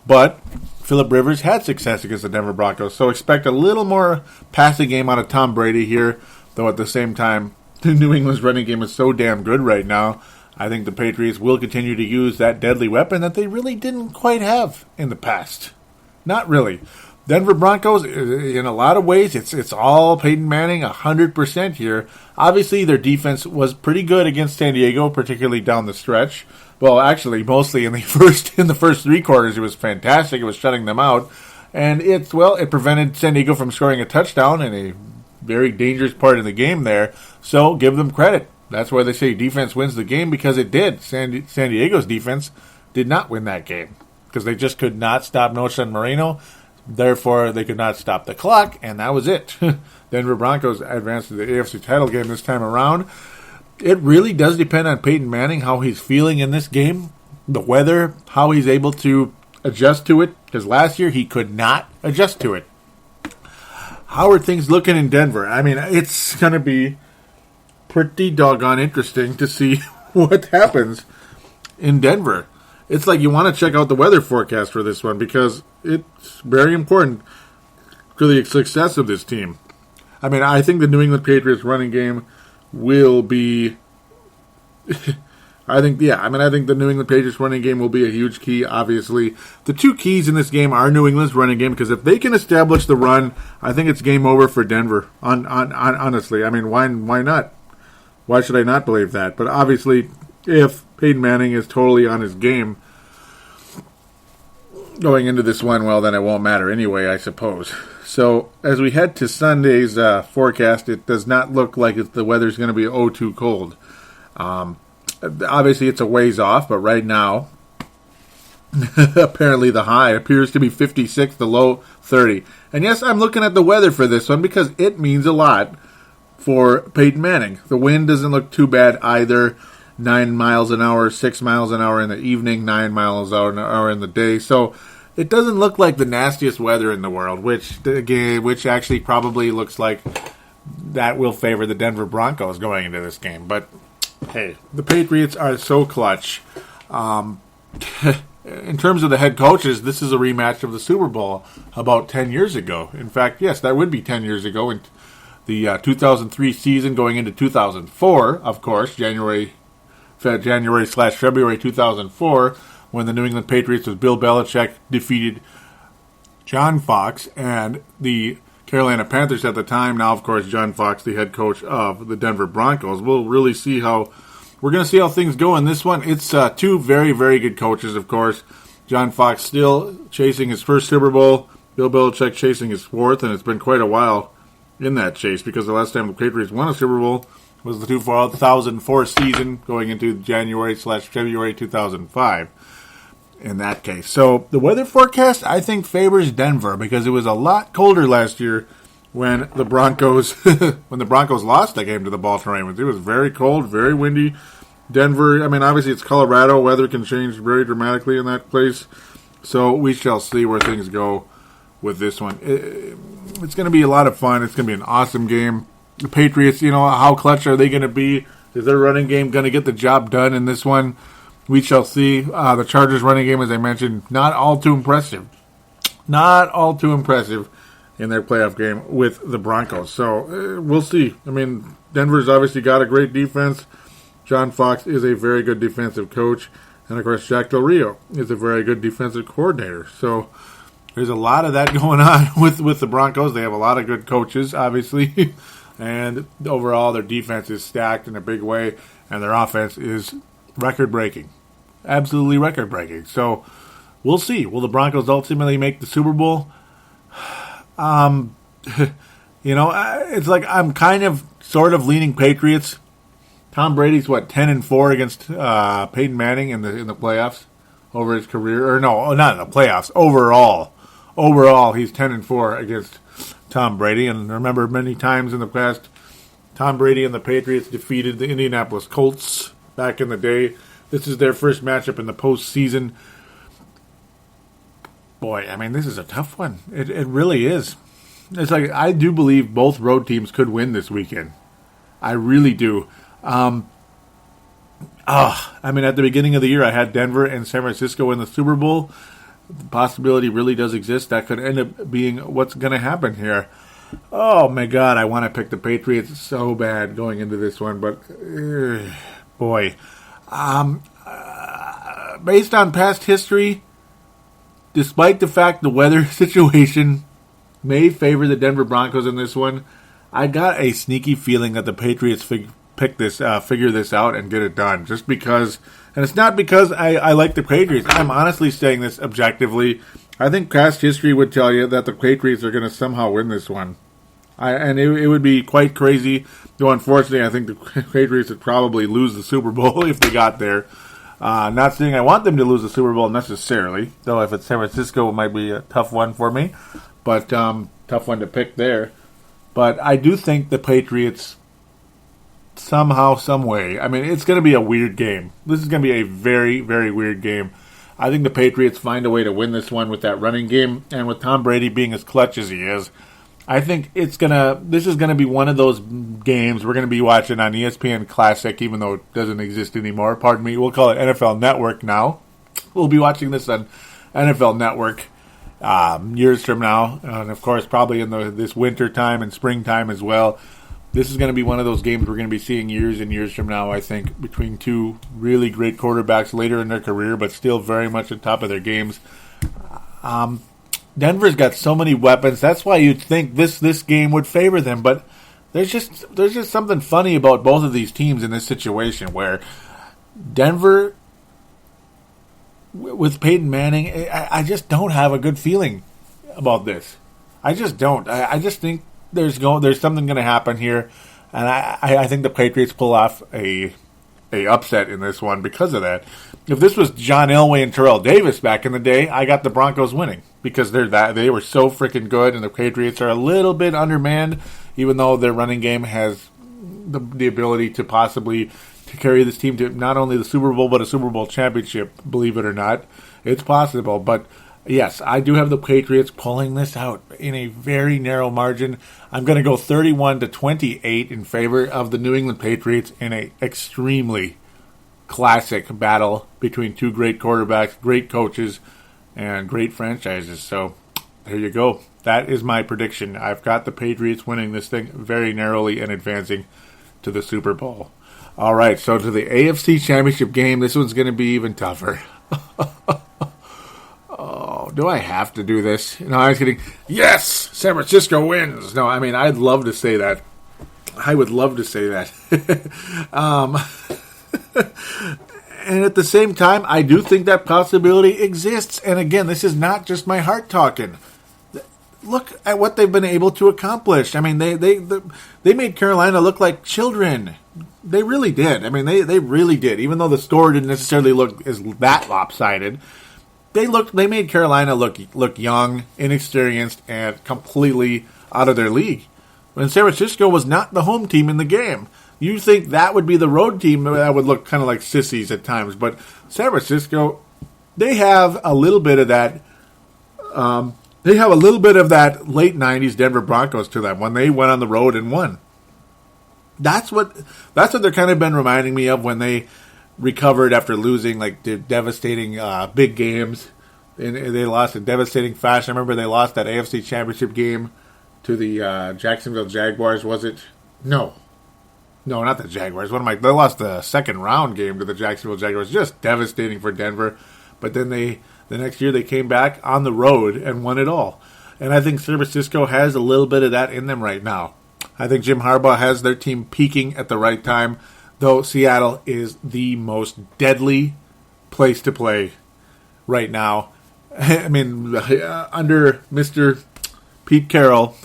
but Phillip Rivers had success against the Denver Broncos. So expect a little more passing game out of Tom Brady here. Though at the same time, the New England's running game is so damn good right now, I think the Patriots will continue to use that deadly weapon that they really didn't quite have in the past. Not really. Denver Broncos, in a lot of ways, it's all Peyton Manning 100% here. Obviously, their defense was pretty good against San Diego, particularly down the stretch. Well, actually, mostly in the first three quarters, it was fantastic. It was shutting them out. And it prevented San Diego from scoring a touchdown in a very dangerous part of the game there, so give them credit. That's why they say defense wins the game, because it did. San Diego's defense did not win that game, because they just could not stop Noche and Marino. Therefore, they could not stop the clock, and that was it. Denver Broncos advanced to the AFC title game this time around. It really does depend on Peyton Manning, how he's feeling in this game, the weather, how he's able to adjust to it, because last year he could not adjust to it. How are things looking in Denver? I mean, it's going to be pretty doggone interesting to see what happens in Denver. It's like you want to check out the weather forecast for this one, because it's very important for the success of this team. I mean, I think the New England Patriots running game will be... I think the New England Patriots running game will be a huge key, obviously. The two keys in this game are New England's running game, because if they can establish the run, I think it's game over for Denver, honestly. I mean, why not? Why should I not believe that? But obviously, if Peyton Manning is totally on his game going into this one, well, then it won't matter anyway, I suppose. So, as we head to Sunday's forecast, it does not look like the weather's going to be too cold. Obviously, it's a ways off, but right now, apparently the high appears to be 56, the low 30. And yes, I'm looking at the weather for this one because it means a lot for Peyton Manning. The wind doesn't look too bad either. 9 miles an hour, 6 miles an hour in the evening, 9 miles an hour in the day. So it doesn't look like the nastiest weather in the world, which actually probably looks like that will favor the Denver Broncos going into this game. But hey, the Patriots are so clutch. In terms of the head coaches, this is a rematch of the Super Bowl about 10 years ago. In fact, yes, that would be 10 years ago. In the 2003 season going into 2004, of course, January/February 2004, when the New England Patriots with Bill Belichick defeated John Fox and the Carolina Panthers at the time. Now, of course, John Fox, the head coach of the Denver Broncos. We're going to see how things go in this one. It's two very, very good coaches, of course. John Fox still chasing his first Super Bowl. Bill Belichick chasing his fourth, and it's been quite a while in that chase because the last time the Patriots won a Super Bowl was the 2004 season going into January/February 2005 in that case. So the weather forecast, I think, favors Denver because it was a lot colder last year when the Broncos lost that game to the Baltimore Ravens. It was very cold, very windy. Denver, I mean, obviously it's Colorado. Weather can change very dramatically in that place. So we shall see where things go with this one. It's going to be a lot of fun. It's going to be an awesome game. The Patriots, how clutch are they going to be? Is their running game going to get the job done in this one? We shall see. The Chargers running game, as I mentioned, not all too impressive. Not all too impressive in their playoff game with the Broncos. So we'll see. I mean, Denver's obviously got a great defense. John Fox is a very good defensive coach. And, of course, Jack Del Rio is a very good defensive coordinator. So there's a lot of that going on with the Broncos. They have a lot of good coaches, obviously. And overall, their defense is stacked in a big way. And their offense is record-breaking. Absolutely record-breaking. So we'll see. Will the Broncos ultimately make the Super Bowl? It's like I'm kind of sort of leaning Patriots. Tom Brady's 10-4 against Peyton Manning in the playoffs over his career, or no, not in the playoffs. Overall, he's 10-4 against Tom Brady. And remember, many times in the past, Tom Brady and the Patriots defeated the Indianapolis Colts back in the day. This is their first matchup in the postseason. Boy, I mean, this is a tough one. It really is. It's like, I do believe both road teams could win this weekend. I really do. At the beginning of the year, I had Denver and San Francisco in the Super Bowl. The possibility really does exist. That could end up being what's going to happen here. Oh, my God, I want to pick the Patriots so bad going into this one. But, boy. Based on past history, despite the fact the weather situation may favor the Denver Broncos in this one, I got a sneaky feeling that the Patriots figure this out and get it done. Just because, and it's not because I like the Patriots. I'm honestly saying this objectively. I think past history would tell you that the Patriots are going to somehow win this one. It would be quite crazy. Though unfortunately, I think the Patriots would probably lose the Super Bowl if they got there. Not saying I want them to lose the Super Bowl necessarily, though if it's San Francisco, it might be a tough one for me. But tough one to pick there. But I do think the Patriots somehow, some way. I mean, it's going to be a weird game. This is going to be a very, very weird game. I think the Patriots find a way to win this one with that running game, and with Tom Brady being as clutch as he is, I think this is going to be one of those games we're going to be watching on ESPN Classic, even though it doesn't exist anymore. Pardon me, we'll call it NFL Network now. We'll be watching this on NFL Network years from now, and of course probably in this winter time and springtime as well. This is going to be one of those games we're going to be seeing years and years from now, I think, between two really great quarterbacks later in their career, but still very much on top of their games. Denver's got so many weapons. That's why you'd think this game would favor them, but there's just something funny about both of these teams in this situation where Denver, with Peyton Manning, I just don't have a good feeling about this. I just don't. I just think there's something going to happen here, and I think the Patriots pull off a upset in this one because of that. If this was John Elway and Terrell Davis back in the day, I got the Broncos winning because they were so freaking good, and the Patriots are a little bit undermanned, even though their running game has the ability to possibly to carry this team to not only the Super Bowl but a Super Bowl championship. Believe it or not, it's possible. But Yes, I do have the Patriots pulling this out in a very narrow margin. I'm going to go 31-28 in favor of the New England Patriots in a extremely classic battle between two great quarterbacks, great coaches, and great franchises. So there you go. That is my prediction. I've got the Patriots winning this thing very narrowly and advancing to the Super Bowl. All right, so to the AFC Championship game, this one's going to be even tougher. Oh, do I have to do this? No, I was kidding. Yes, San Francisco wins. No, I mean, I'd love to say that. I would love to say that. And at the same time, I do think that possibility exists. And again, this is not just my heart talking. Look at what they've been able to accomplish. I mean, they made Carolina look like children. They really did. I mean, they really did. Even though the score didn't necessarily look as that lopsided, they made Carolina look young, inexperienced, and completely out of their league. When San Francisco was not the home team in the game. You think that would be the road team that would look kind of like sissies at times, but San Francisco, they have a little bit of that. They have a little bit of that late '90s Denver Broncos to them when they went on the road and won. That's what they're kind of been reminding me of when they recovered after losing like devastating big games, and they lost in devastating fashion. I remember they lost that AFC Championship game to the Jacksonville Jaguars. Was it? No, not the Jaguars. They lost the second round game to the Jacksonville Jaguars. Just devastating for Denver. But then the next year they came back on the road and won it all. And I think San Francisco has a little bit of that in them right now. I think Jim Harbaugh has their team peaking at the right time, though Seattle is the most deadly place to play right now. I mean, under Mr. Pete Carroll,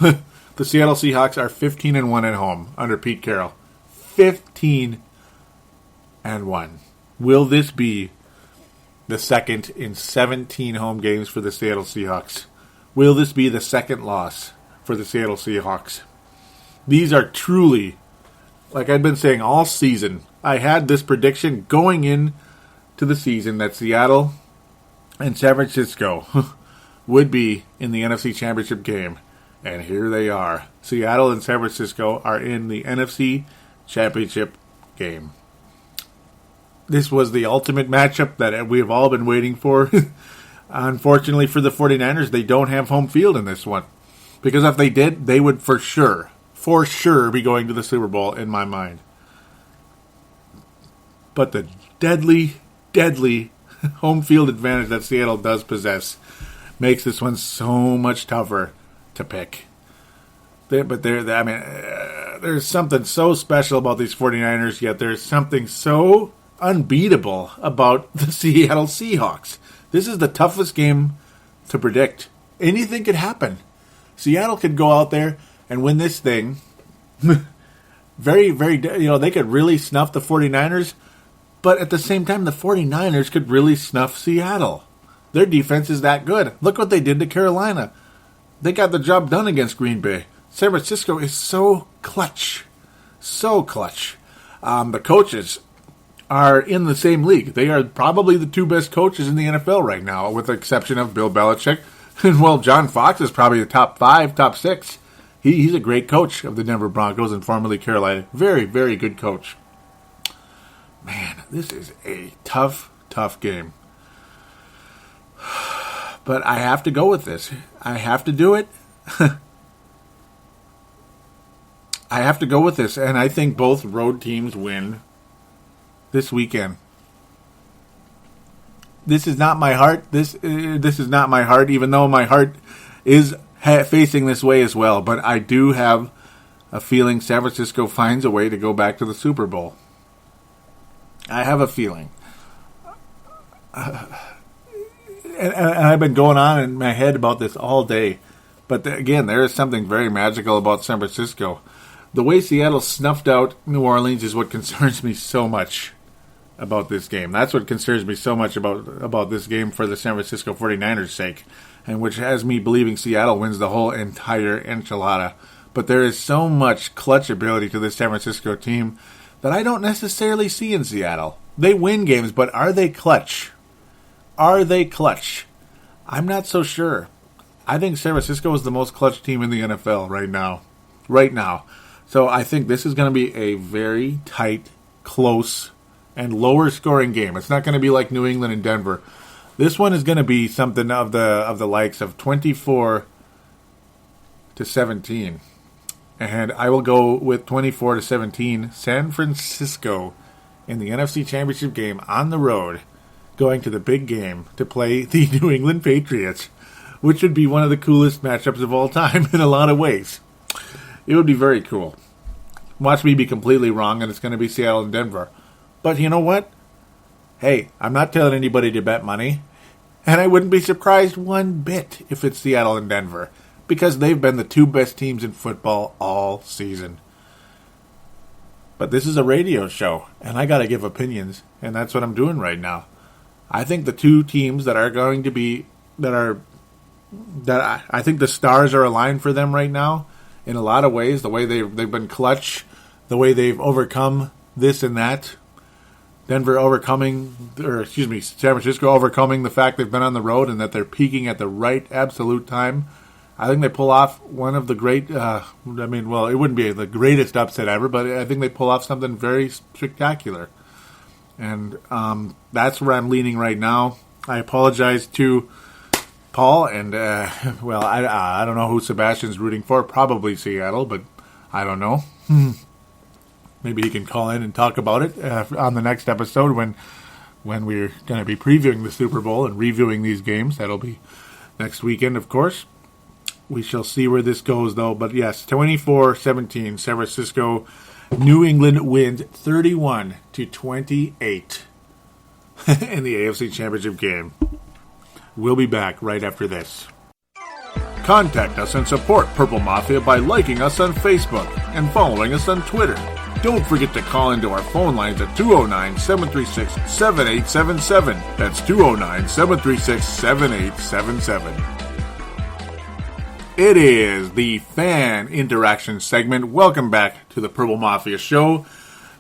the Seattle Seahawks are 15-1 at home under Pete Carroll. 15-1. Will this be the second in 17 home games for the Seattle Seahawks? Will this be the second loss for the Seattle Seahawks? These are truly, like I've been saying all season, I had this prediction going in to the season that Seattle and San Francisco would be in the NFC Championship game. And here they are. Seattle and San Francisco are in the NFC Championship game. This was the ultimate matchup that we have all been waiting for. Unfortunately for the 49ers, they don't have home field in this one. Because if they did, they would for sure be going to the Super Bowl in my mind. But the deadly home field advantage that Seattle does possess makes this one so much tougher to pick. There's something so special about these 49ers, yet there's something so unbeatable about the Seattle Seahawks. This is the toughest game to predict. Anything could happen. Seattle could go out there and win this thing. Very, they could really snuff the 49ers, but at the same time, the 49ers could really snuff Seattle. Their defense is that good. Look what they did to Carolina. They got the job done against Green Bay. San Francisco is so clutch. So clutch. The coaches are in the same league. They are probably the two best coaches in the NFL right now, with the exception of Bill Belichick. And, well, John Fox is probably the top 5, top 6. He's a great coach of the Denver Broncos and formerly Carolina. Very, very good coach. Man, this is a tough game. But I have to go with this. I have to do it. I have to go with this, and I think both road teams win this weekend. This is not my heart. This is not my heart, even though my heart is facing this way as well. But I do have a feeling San Francisco finds a way to go back to the Super Bowl. I have a feeling. And I've been going on in my head about this all day. But again, there is something very magical about San Francisco. The way Seattle snuffed out New Orleans is what concerns me so much about this game. That's what concerns me so much about this game for the San Francisco 49ers' sake, and which has me believing Seattle wins the whole entire enchilada. But there is so much clutch ability to this San Francisco team that I don't necessarily see in Seattle. They win games, but are they clutch? Are they clutch? I'm not so sure. I think San Francisco is the most clutch team in the NFL right now. Right now. So I think this is going to be a very tight, close, and lower scoring game. It's not going to be like New England and Denver. This one is going to be something of the likes of 24-17. And I will go with 24-17. San Francisco in the NFC Championship game on the road, going to the big game to play the New England Patriots, which would be one of the coolest matchups of all time in a lot of ways. It would be very cool. Watch me be completely wrong, and it's going to be Seattle and Denver. But you know what? Hey, I'm not telling anybody to bet money, and I wouldn't be surprised one bit if it's Seattle and Denver, because they've been the two best teams in football all season. But this is a radio show, and I got to give opinions, and that's what I'm doing right now. I think the two teams that are going to be, I think the stars are aligned for them right now in a lot of ways. The way they've been clutch, the way they've overcome this and that. San Francisco overcoming the fact they've been on the road and that they're peaking at the right absolute time. I think they pull off one of the great, it wouldn't be the greatest upset ever, but I think they pull off something very spectacular. And that's where I'm leaning right now. I apologize to Paul, and, I don't know who Sebastian's rooting for. Probably Seattle, but I don't know. Maybe he can call in and talk about it on the next episode when we're going to be previewing the Super Bowl and reviewing these games. That'll be next weekend, of course. We shall see where this goes, though. But yes, 24-17, San Francisco. New England wins 31-28 in the AFC Championship game. We'll be back right after this. Contact us and support Purple Mafia by liking us on Facebook and following us on Twitter. Don't forget to call into our phone lines at 209-736-7877. That's 209-736-7877. It is the fan interaction segment. Welcome back to the Purple Mafia Show.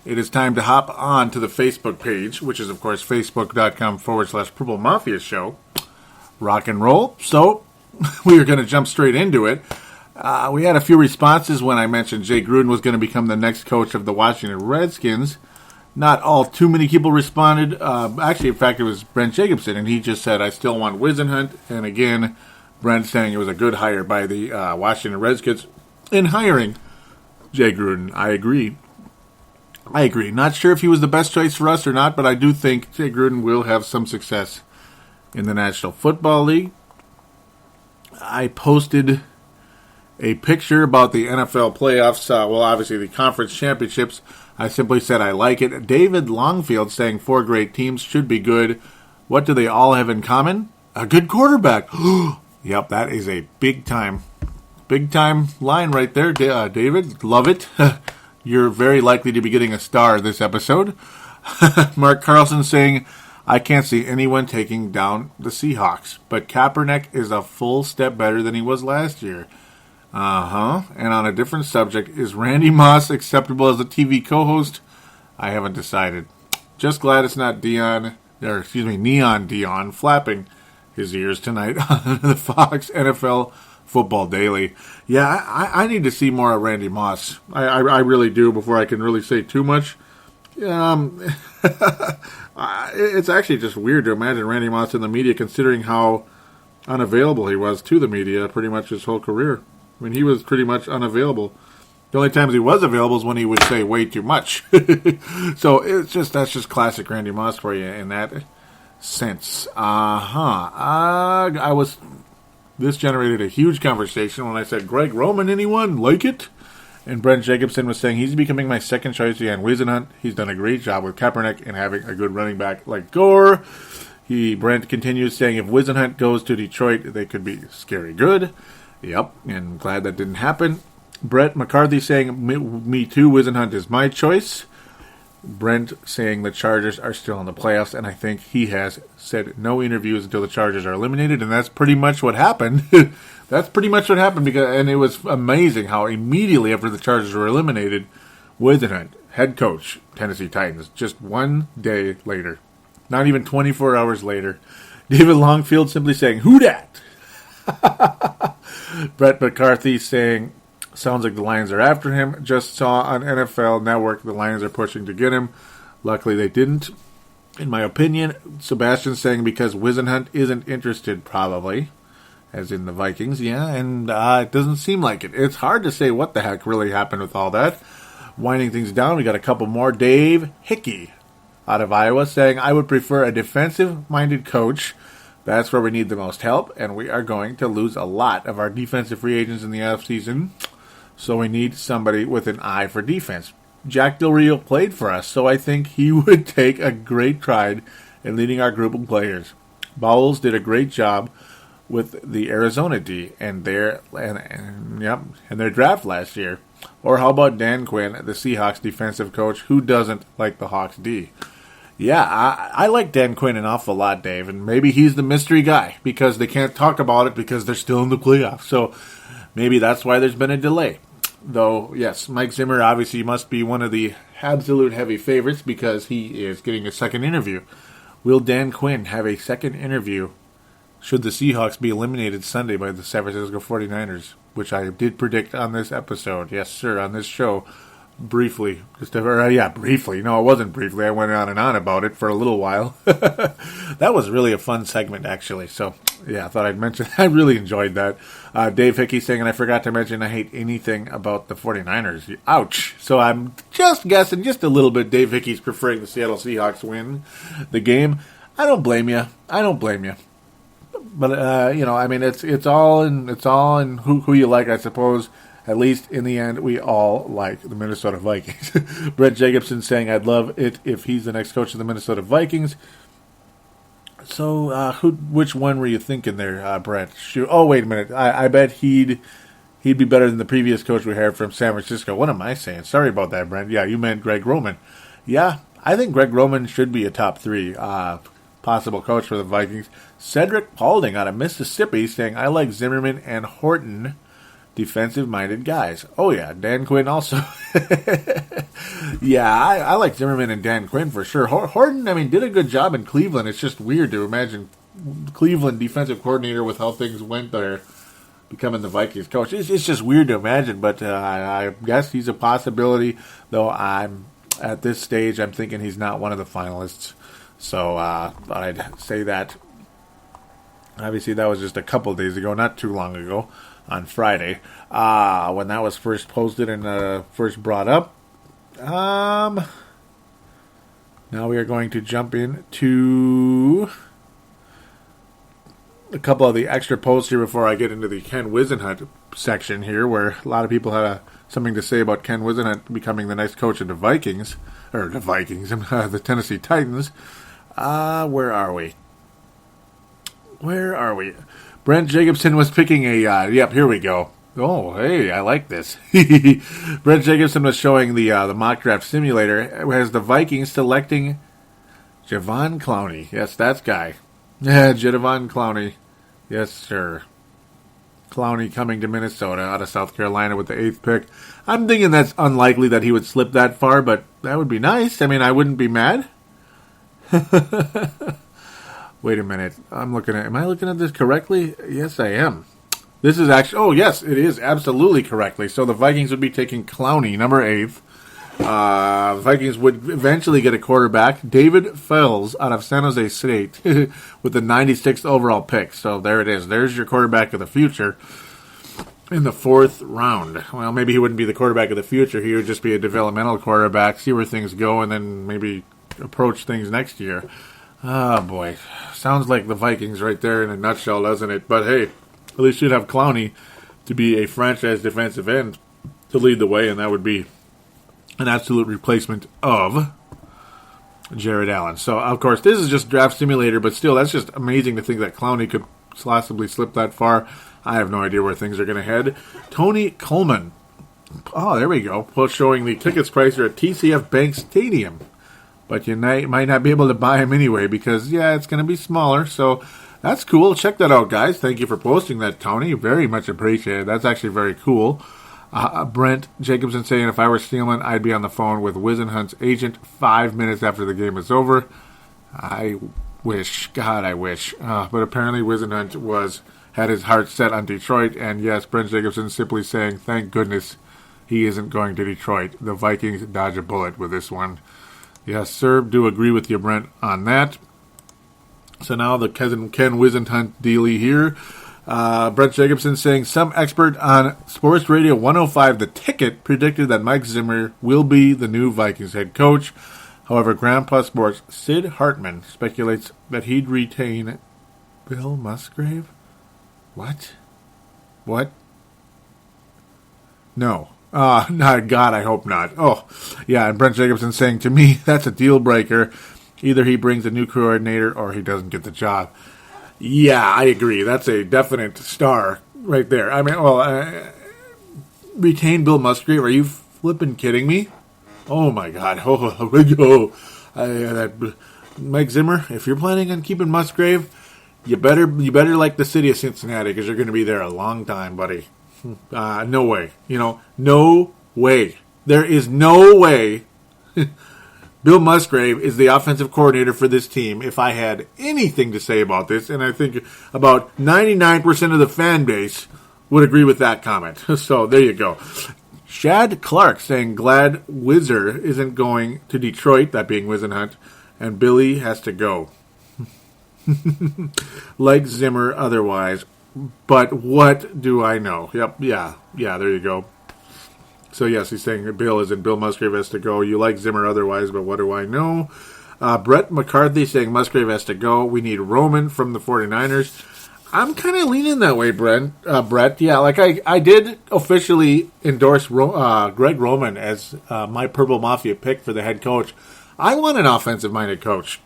It is time to hop on to the Facebook page, which is, of course, facebook.com/Purple Mafia Show. Rock and roll. So, we are going to jump straight into it. We had a few responses when I mentioned Jay Gruden was going to become the next coach of the Washington Redskins. Not all too many people responded. Actually, in fact, it was Brent Jacobson, and he just said, I still want Wisenhunt. And again, Brent saying it was a good hire by the Washington Redskins in hiring Jay Gruden. I agree. Not sure if he was the best choice for us or not, but I do think Jay Gruden will have some success in the National Football League. I posted a picture about the NFL playoffs. Obviously the conference championships. I simply said I like it. David Longfield saying 4 great teams should be good. What do they all have in common? A good quarterback. Yep, that is a big time line right there, David. Love it. You're very likely to be getting a star this episode. Mark Carlson saying, I can't see anyone taking down the Seahawks, but Kaepernick is a full step better than he was last year. And on a different subject, is Randy Moss acceptable as a TV co-host? I haven't decided. Just glad it's not Neon Dion flapping his ears tonight on the Fox NFL Football Daily. Yeah, I need to see more of Randy Moss. I really do before I can really say too much. It's actually just weird to imagine Randy Moss in the media, considering how unavailable he was to the media pretty much his whole career. I mean, he was pretty much unavailable. The only times he was available is when he would say way too much. So that's just classic Randy Moss for you in that sense. This generated a huge conversation when I said, Greg Roman, anyone like it? And Brent Jacobson was saying, he's becoming my second choice behind Wisenhunt. He's done a great job with Kaepernick and having a good running back like Gore. Brent continues saying, if Wisenhunt goes to Detroit, they could be scary good. Yep, and glad that didn't happen. Brett McCarthy saying, me too, Wisenhunt is my choice. Brent saying the Chargers are still in the playoffs, and I think he has said no interviews until the Chargers are eliminated, and that's pretty much what happened. And it was amazing how immediately after the Chargers were eliminated, Wisenhunt, head coach, Tennessee Titans, just one day later, not even 24 hours later, David Longfield simply saying, "Who dat?" Brett McCarthy saying, "Sounds like the Lions are after him. Just saw on NFL Network the Lions are pushing to get him. Luckily they didn't. In my opinion." Sebastian saying, "Because Wisenhunt isn't interested, probably." As in the Vikings, yeah, and it doesn't seem like it. It's hard to say what the heck really happened with all that. Winding things down, we got a couple more. Dave Hickey out of Iowa saying, "I would prefer a defensive-minded coach. That's where we need the most help, and we are going to lose a lot of our defensive free agents in the offseason, so we need somebody with an eye for defense. Jack Del Rio played for us, so I think he would take a great pride in leading our group of players. Bowles did a great job with the Arizona D and their draft last year. Or how about Dan Quinn, the Seahawks defensive coach, who doesn't like the Hawks D?" Yeah, I like Dan Quinn an awful lot, Dave, and maybe he's the mystery guy because they can't talk about it because they're still in the playoffs. So maybe that's why there's been a delay. Though, yes, Mike Zimmer obviously must be one of the absolute heavy favorites because he is getting a second interview. Will Dan Quinn have a second interview should the Seahawks be eliminated Sunday by the San Francisco 49ers, which I did predict on this episode. Yes, sir, on this show. Briefly. Briefly. No, it wasn't briefly. I went on and on about it for a little while. That was really a fun segment, actually. So, yeah, I thought I'd mention. I really enjoyed that. Dave Hickey saying, "And I forgot to mention I hate anything about the 49ers. Ouch." So I'm just guessing just a little bit Dave Hickey's preferring the Seattle Seahawks win the game. I don't blame you. But it's all in who you like, I suppose. At least in the end, we all like the Minnesota Vikings. Brett Jacobson saying, "I'd love it if he's the next coach of the Minnesota Vikings." So, which one were you thinking there, Brett? Oh, wait a minute. I bet he'd be better than the previous coach we hired from San Francisco. What am I saying? Sorry about that, Brent. Yeah, you meant Greg Roman. Yeah, I think Greg Roman should be a top 3 possible coach for the Vikings. Cedric Paulding out of Mississippi saying, "I like Zimmerman and Horton, defensive-minded guys." Oh, yeah, Dan Quinn also. Yeah, I like Zimmerman and Dan Quinn for sure. Horton, did a good job in Cleveland. It's just weird to imagine Cleveland defensive coordinator with how things went there becoming the Vikings coach. It's just weird to imagine, but I guess he's a possibility, though at this stage, I'm thinking he's not one of the finalists. So I'd say that. Obviously, that was just a couple days ago, not too long ago, on Friday, when that was first posted and first brought up. Now we are going to jump into a couple of the extra posts here before I get into the Ken Wisenhunt section here, where a lot of people had something to say about Ken Wisenhunt becoming the next coach of the Vikings, the Tennessee Titans. Where are we? Brent Jacobson was picking yep, here we go. Oh, hey, I like this. Brent Jacobson was showing the mock draft simulator. It has the Vikings selecting Javon Clowney. Yes, that guy. Yeah, Javon Clowney. Yes, sir. Clowney coming to Minnesota out of South Carolina with the 8th pick. I'm thinking that's unlikely that he would slip that far, but that would be nice. I wouldn't be mad. Wait a minute. Am I looking at this correctly? Yes, I am. This is actually, oh yes, it is absolutely correctly. So the Vikings would be taking Clowney, number 8th. The Vikings would eventually get a quarterback, David Fells, out of San Jose State, with the 96th overall pick. So there it is. There's your quarterback of the future in the 4th round. Well, maybe he wouldn't be the quarterback of the future. He would just be a developmental quarterback, see where things go, and then maybe approach things next year. Oh, boy. Sounds like the Vikings right there in a nutshell, doesn't it? But, hey, at least you'd have Clowney to be a franchise defensive end to lead the way, and that would be an absolute replacement of Jared Allen. So, of course, this is just draft simulator, but still, that's just amazing to think that Clowney could possibly slip that far. I have no idea where things are going to head. Tony Coleman. Oh, there we go. Well, showing the tickets price at TCF Bank Stadium. But you might not be able to buy them anyway because, yeah, it's going to be smaller. So that's cool. Check that out, guys. Thank you for posting that, Tony. Very much appreciated. That's actually very cool. Brent Jacobson saying, if I were Steelman, I'd be on the phone with Wisenhunt's agent 5 minutes after the game is over. I wish. God, I wish. But apparently Wisenhunt had his heart set on Detroit, and yes, Brent Jacobson simply saying, thank goodness he isn't going to Detroit. The Vikings dodge a bullet with this one. Yes, sir, do agree with you, Brent, on that. So now the Ken Wisenhunt dealie here. Brent Jacobson saying, some expert on Sports Radio 105, The Ticket, predicted that Mike Zimmer will be the new Vikings head coach. However, Grandpa Sports' Sid Hartman speculates that he'd retain Bill Musgrave. What? No. No, God, I hope not. Oh, yeah, and Brent Jacobson saying, to me, that's a deal breaker. Either he brings a new coordinator or he doesn't get the job. Yeah, I agree. That's a definite star right there. I mean, retain Bill Musgrave? Are you flipping kidding me? Oh, my God. Mike Zimmer, if you're planning on keeping Musgrave, you better like the city of Cincinnati, because you're going to be there a long time, buddy. No way. No way. There is no way Bill Musgrave is the offensive coordinator for this team. If I had anything to say about this, and I think about 99% of the fan base would agree with that comment. So there you go. Shad Clark saying, glad Whizzer isn't going to Detroit, that being Wisenhunt, and Billy has to go. Like Zimmer otherwise, but what do I know? Yep, yeah, there you go. So yes, he's saying Bill Musgrave has to go. You like Zimmer otherwise, but what do I know? Brett McCarthy saying Musgrave has to go. We need Roman from the 49ers. I'm kind of leaning that way, Brett. Yeah, like I did officially endorse Greg Roman as my Purple Mafia pick for the head coach. I want an offensive-minded coach.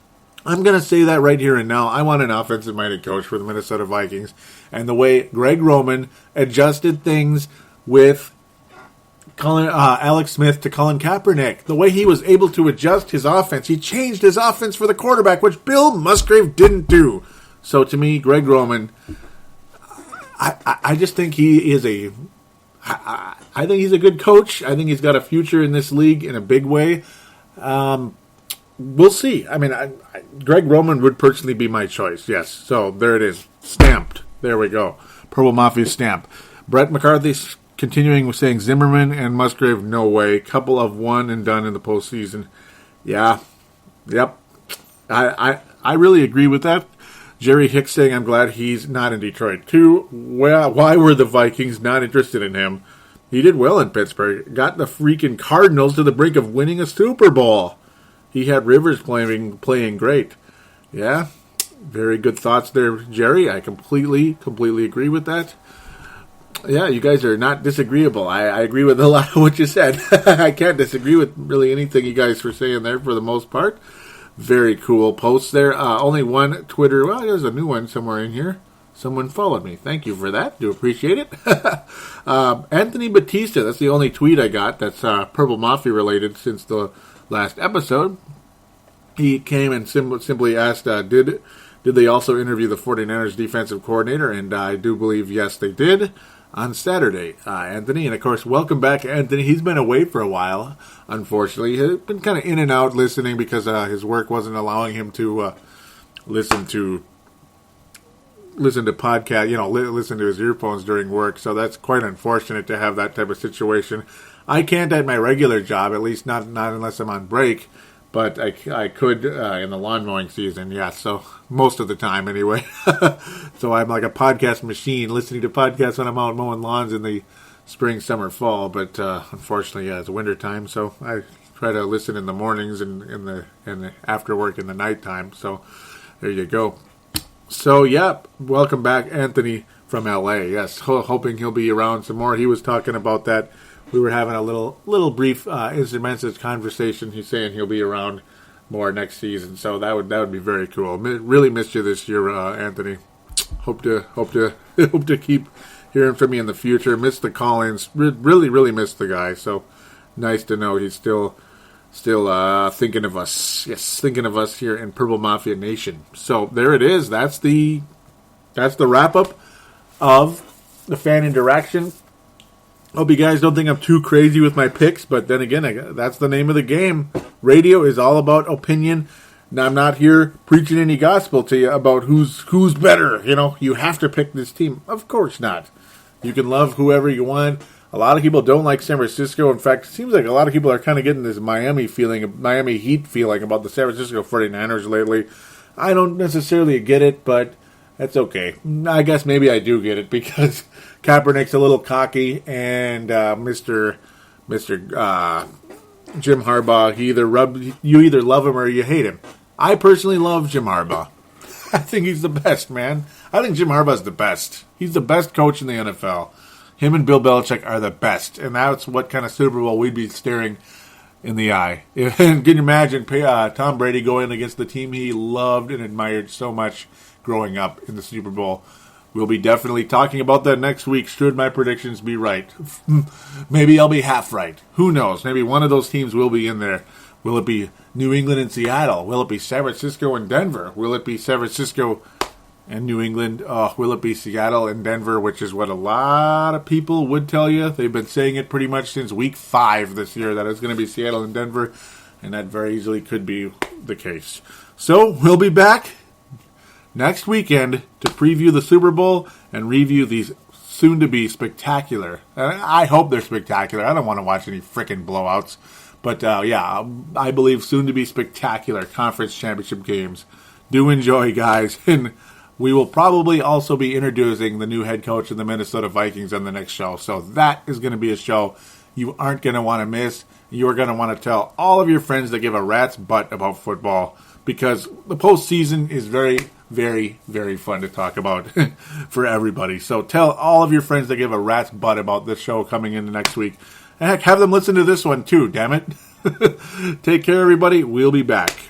I'm going to say that right here and now. I want an offensive-minded coach for the Minnesota Vikings. And the way Greg Roman adjusted things with Alex Smith to Colin Kaepernick, the way he was able to adjust his offense, he changed his offense for the quarterback, which Bill Musgrave didn't do. So to me, Greg Roman, I just think he is I think he's a good coach. I think he's got a future in this league in a big way. We'll see. I mean, Greg Roman would personally be my choice, yes. So there it is. Stamped. There we go. Purple Mafia stamp. Brett McCarthy's continuing with saying Zimmerman and Musgrave, no way. Couple of one and done in the postseason. Yeah. Yep. I really agree with that. Jerry Hicks saying, I'm glad he's not in Detroit too. Well, why were the Vikings not interested in him? He did well in Pittsburgh. Got the freaking Cardinals to the brink of winning a Super Bowl. He had Rivers playing great. Yeah, very good thoughts there, Jerry. I completely agree with that. Yeah, you guys are not disagreeable. I agree with a lot of what you said. I can't disagree with really anything you guys were saying there for the most part. Very cool posts there. Only one Twitter. Well, there's a new one somewhere in here. Someone followed me. Thank you for that. Do appreciate it. Anthony Batista. That's the only tweet I got that's Purple Mafia related since the last episode. He came and simply asked, did they also interview the 49ers defensive coordinator? And I do believe, yes, they did on Saturday, Anthony. And, of course, welcome back, Anthony. He's been away for a while, unfortunately. He's been kind of in and out listening because his work wasn't allowing him to listen to podcast, listen to his earphones during work. So that's quite unfortunate to have that type of situation. I can't at my regular job, at least not unless I'm on break, but I could in the lawn mowing season, yeah, so most of the time anyway. So I'm like a podcast machine, listening to podcasts when I'm out mowing lawns in the spring, summer, fall, but unfortunately, yeah, it's winter time, so I try to listen in the mornings and in the after work in the nighttime, so there you go. So, yeah, welcome back, Anthony from LA, yes, hoping he'll be around some more. He was talking about that. We were having a little brief instant message conversation. He's saying he'll be around more next season, so that would be very cool. Really missed you this year, Anthony. Hope to keep hearing from you in the future. Missed the call-ins. Really missed the guy. So nice to know he's still thinking of us. Yes, thinking of us here in Purple Mafia Nation. So there it is. That's the wrap up of the fan interaction. Hope you guys don't think I'm too crazy with my picks, but then again, that's the name of the game. Radio is all about opinion, Now, I'm not here preaching any gospel to you about who's better. You have to pick this team. Of course not. You can love whoever you want. A lot of people don't like San Francisco. In fact, it seems like a lot of people are kind of getting this Miami Heat feeling about the San Francisco 49ers lately. I don't necessarily get it, but that's okay. I guess maybe I do get it because Kaepernick's a little cocky, and Mr. Jim Harbaugh, you either love him or you hate him. I personally love Jim Harbaugh. I think he's the best, man. I think Jim Harbaugh's the best. He's the best coach in the NFL. Him and Bill Belichick are the best, and that's what kind of Super Bowl we'd be staring in the eye. And can you imagine Tom Brady going against the team he loved and admired so much growing up in the Super Bowl? We'll be definitely talking about that next week, should my predictions be right. Maybe I'll be half right. Who knows? Maybe one of those teams will be in there. Will it be New England and Seattle? Will it be San Francisco and Denver? Will it be San Francisco and New England? Will it be Seattle and Denver, which is what a lot of people would tell you. They've been saying it pretty much since week 5 this year, that it's going to be Seattle and Denver, and that very easily could be the case. So, we'll be back next weekend to preview the Super Bowl and review these soon-to-be spectacular. I hope they're spectacular. I don't want to watch any frickin' blowouts. But, I believe soon-to-be spectacular conference championship games. Do enjoy, guys. And we will probably also be introducing the new head coach of the Minnesota Vikings on the next show. So that is going to be a show you aren't going to want to miss. You're going to want to tell all of your friends that give a rat's butt about football, because the postseason is very, very, very fun to talk about for everybody. So tell all of your friends that give a rat's butt about this show coming in the next week. Heck, have them listen to this one too, damn it. Take care, everybody. We'll be back.